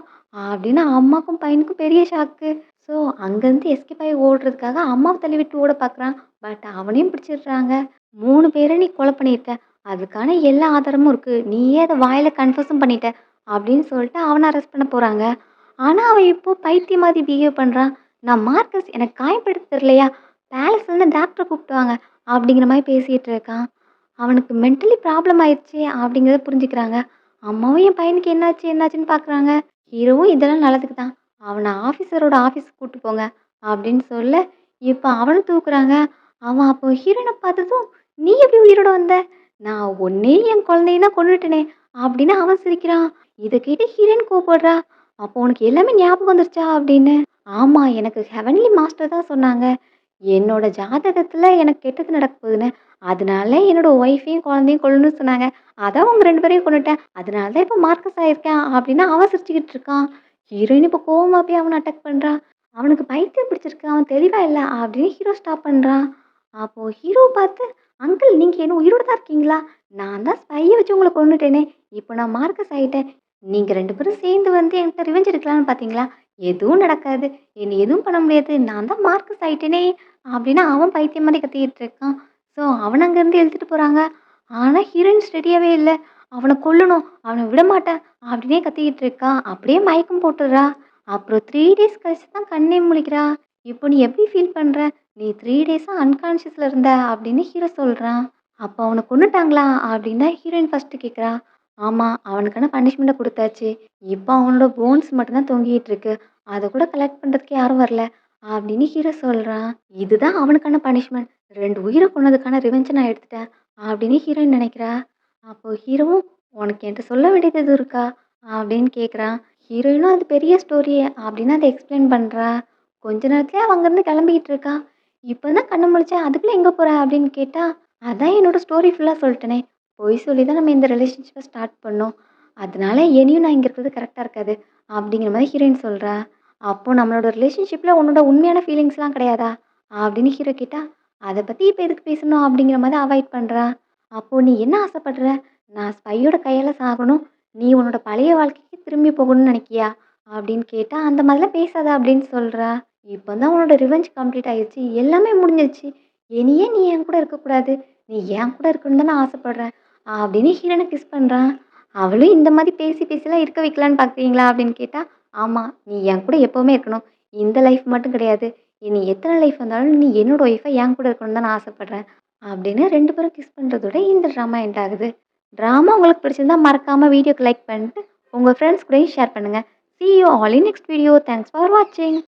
அப்படின்னு அம்மாக்கும் பையனுக்கும் பெரிய ஷாக்கு. ஸோ அங்கேருந்து எஸ்கேப் ஆகி ஓடுறதுக்காக அம்மாவ தள்ளிவிட்டு ஓட பார்க்குறான். பட் அவனையும் பிடிச்சிடுறாங்க. "3 பேர நீ கொலை பண்ணியிருக்க. அதுக்கான எல்லா ஆதாரமும் இருக்கு. நீயே அத வாயில கன்ஃபெஸும் பண்ணிட்ட." அப்படின்னு சொல்லிட்டு அவன அரெஸ்ட் பண்ண போறாங்க. ஆனா அவன் இப்போ பைத்தியம் மாதிரி பிஹேவ் பண்றான். நான் மார்க்கஸ் எனக்கு காயப்படுத்த தெரியலையா? பேலஸ்லேருந்து டாக்டர கூப்பிட்டு வாங்க அப்படிங்கிற மாரி பேசிட்டு இருக்கான். அவனுக்கு மென்டலி ப்ராப்ளம் ஆயிடுச்சு அப்படிங்கிறத புரிஞ்சுக்கிறாங்க. அம்மாவும் என் பையனுக்கு என்னாச்சு என்னாச்சுன்னு பார்க்குறாங்க. ஹீரோவும் இதெல்லாம் நல்லதுக்கு தான். அவன ஆஃபீஸரோட ஆஃபீஸ்க்கு கூட்டு போங்க அப்படின்னு சொல்ல, இப்ப அவன தூக்குறாங்க. அவன் அப்போ ஹீரோயின பார்த்ததும், "நீ எப்படி உயிரோட வந்த? நான் உன்னையும் என் குழந்தையும் தான் கொன்னுட்டேனே!" அப்படின்னு அவன் சிரிக்கிறான். இத கேட்டு ஹீரோயின் கோவப்படுறா. "அப்போ உனக்கு எல்லாமே ஞாபகம் வந்துருச்சா?" அப்படின்னு. "ஆமா, எனக்கு ஹெவன்லி மாஸ்டர் தான் சொன்னாங்க. என்னோட ஜாதகத்துல எனக்கு கெட்டது நடக்க போகுதுன்னு. அதனால என்னோட ஒய்ஃபையும், குழந்தையும் கொல்லணும்னு சொன்னாங்க. அதான் உங்க 2 பேரையும் கொன்னுட்டேன். அதனால தான் இப்ப மார்க்கஸ் ஆயிருக்கேன்." அப்படின்னு அவன் சிரிச்சுக்கிட்டு இருக்கான். ஹீரோயின் இப்ப கோவமா போய் அவன அட்டாக் பண்றா. அவனுக்கு பைத்தியம் பிடிச்சிருக்கு. அவன் தெளிவா இல்ல அப்படின்னு ஹீரோ ஸ்டாப் பண்றான். அப்போ ஹீரோ பார்த்து, "அங்கிள் நீங்க இன்னும் உயிரோட தான் இருக்கீங்களா? நான் தான் ஸ்பைய வச்சு உங்கள கொன்னுட்டேனே! இப்ப நான் மார்க்கஸ் ஆயிட்டேன். நீங்க 2 பேரும் சேர்ந்து வந்து என்கிட்ட ரிவெஞ்ச் எடுக்கலான்னு பார்த்தீங்களா? எதுவும் நடக்காது. என்ன எதுவும் பண்ண முடியாது. நான் தான் மார்க்கஸ் ஆயிட்டேனே!" அப்படின்னு அவன் பைத்தியம் மாரி கத்திக்கிட்டு இருக்கான். ஸோ அவன அங்கேருந்து இழுத்துட்டு போறாங்க. ஆனா ஹீரோயின் ரெடியாவே இல்ல. "அவன கொல்லணும். அவன விடமாட்டேன்." அப்படின்னே கத்திக்கிட்டு இருக்கா. அப்படியே மயக்கம் போட்டுர்றா. அப்புறம் 3 டேஸ் கழிச்சு தான் கண்ணே முழிக்கிறா. "இப்போ நீ எப்படி ஃபீல் பண்ற? நீ 3 டேஸா அன்கான்ஷியஸ்ல இருந்த." அப்படின்னு ஹீரோ சொல்றான். "அப்போ அவன கொன்னுட்டாங்களா?" அப்படின்னு ஹீரோயின் ஃபர்ஸ்ட்டு கேட்குறா. "ஆமா, அவனுக்கான பனிஷ்மெண்ட்ட குடுத்தாச்சு. இப்போ அவனோட போன்ஸ் மட்டும் தான் தொங்கிட்டு இருக்கு. அத கூட கலெக்ட் பண்றதுக்கு யாரும் வரல." அப்படின்னு ஹீரோ சொல்றான். "இதுதான் அவனுக்கான பனிஷ்மெண்ட். 2 உயிர கொன்னதுக்கான ரிவெஞ்ச நான் எடுத்துட்டேன்." அப்படின்னு ஹீரோயின் நெனைக்கிறா. அப்போ ஹீரோவும், "உனக்கு என்ட்ட சொல்ல வேண்டியது எதுவும் இருக்கா?" அப்படின்னு கேட்குறான். ஹீரோயினும் அது பெரிய ஸ்டோரி அப்படின்னு அத எக்ஸ்பிளைன் பண்றா. கொஞ்ச நேரத்திலயே அவ அங்கருந்து கிளம்பிக்கிட்டு இருக்கா. "இப்பதான் கண்ணு முழிச்சேன். அதுக்குள்ள எங்க போற?" அப்படின்னு கேட்டா, "அதான் என்னோட ஸ்டோரி ஃபுல்லா சொல்ட்டேனே. பொய் சொல்லி தான் நம்ம இந்த ரிலேஷன்ஷிப்ப ஸ்டார்ட் பண்ணோம். அதனால இனியும் நான் இங்க இருக்கிறது கரெக்ட்டா இருக்காது." அப்படிங்கிற மாரி ஹீரோயின் சொல்றா. "அப்போ நம்மளோட ரிலேஷன்ஷிப்ல உன்னோட உண்மையான ஃபீலிங்ஸ்லாம் கிடையாதா?" அப்படின்னு ஹீரோ கேட்டா, "அத பத்தி இப்ப எதுக்கு பேசணும்?" அப்படிங்கிற மாரி அவாய்ட் பண்றா. "அப்போ நீ என்ன ஆசைப்படுற? நான் ஸ்பையோட கையால சாகணும். நீ உன்னோட பழைய வாழ்க்கைக்கு திரும்பி போகணும்னு நினைக்கியா?" அப்படின்னு கேட்டா, "அந்த மாதிரிலாம் பேசாத" அப்படின்னு சொல்றா. "இப்ப தான் உன்னோட ரிவெஞ்ச் கம்ப்ளீட் ஆயிருச்சு. எல்லாமே முடிஞ்சிருச்சு. இனி ஏன் நீ என் கூட இருக்கக்கூடாது? நீ என் கூட இருக்கணும்னு தான் நான் ஆசைப்படுறேன்." அப்படின்னு ஹீரோயின கிஸ் பண்றான். அவளும் இந்த மாதிரி பேசி பேசிலாம் இருக்க வைக்கலான்னு பார்க்குறீங்களா? அப்படின்னு கேட்டா, "ஆமா, நீ என் கூட எப்பவுமே இருக்கணும். இந்த லைஃப் மட்டும் கிடையாது. இனி எத்தன லைஃப் வந்தாலும் நீ என்னோட ஒய்ஃபா என் கூட இருக்கணும்னு தான் நான் ஆசைப்படுறேன்." அப்படின்னு 2 பேரும் கிஸ் பண்றதோட இந்த ட்ராமா எண்ட் ஆகுது. ட்ராமா உங்களுக்கு பிடிச்சிருந்தா மறக்காம வீடியோக்கு லைக் பண்ணிட்டு, உங்க ஃப்ரெண்ட்ஸ் கூடயும் ஷேர் பண்ணுங்க. See you all in next video. Thanks for watching.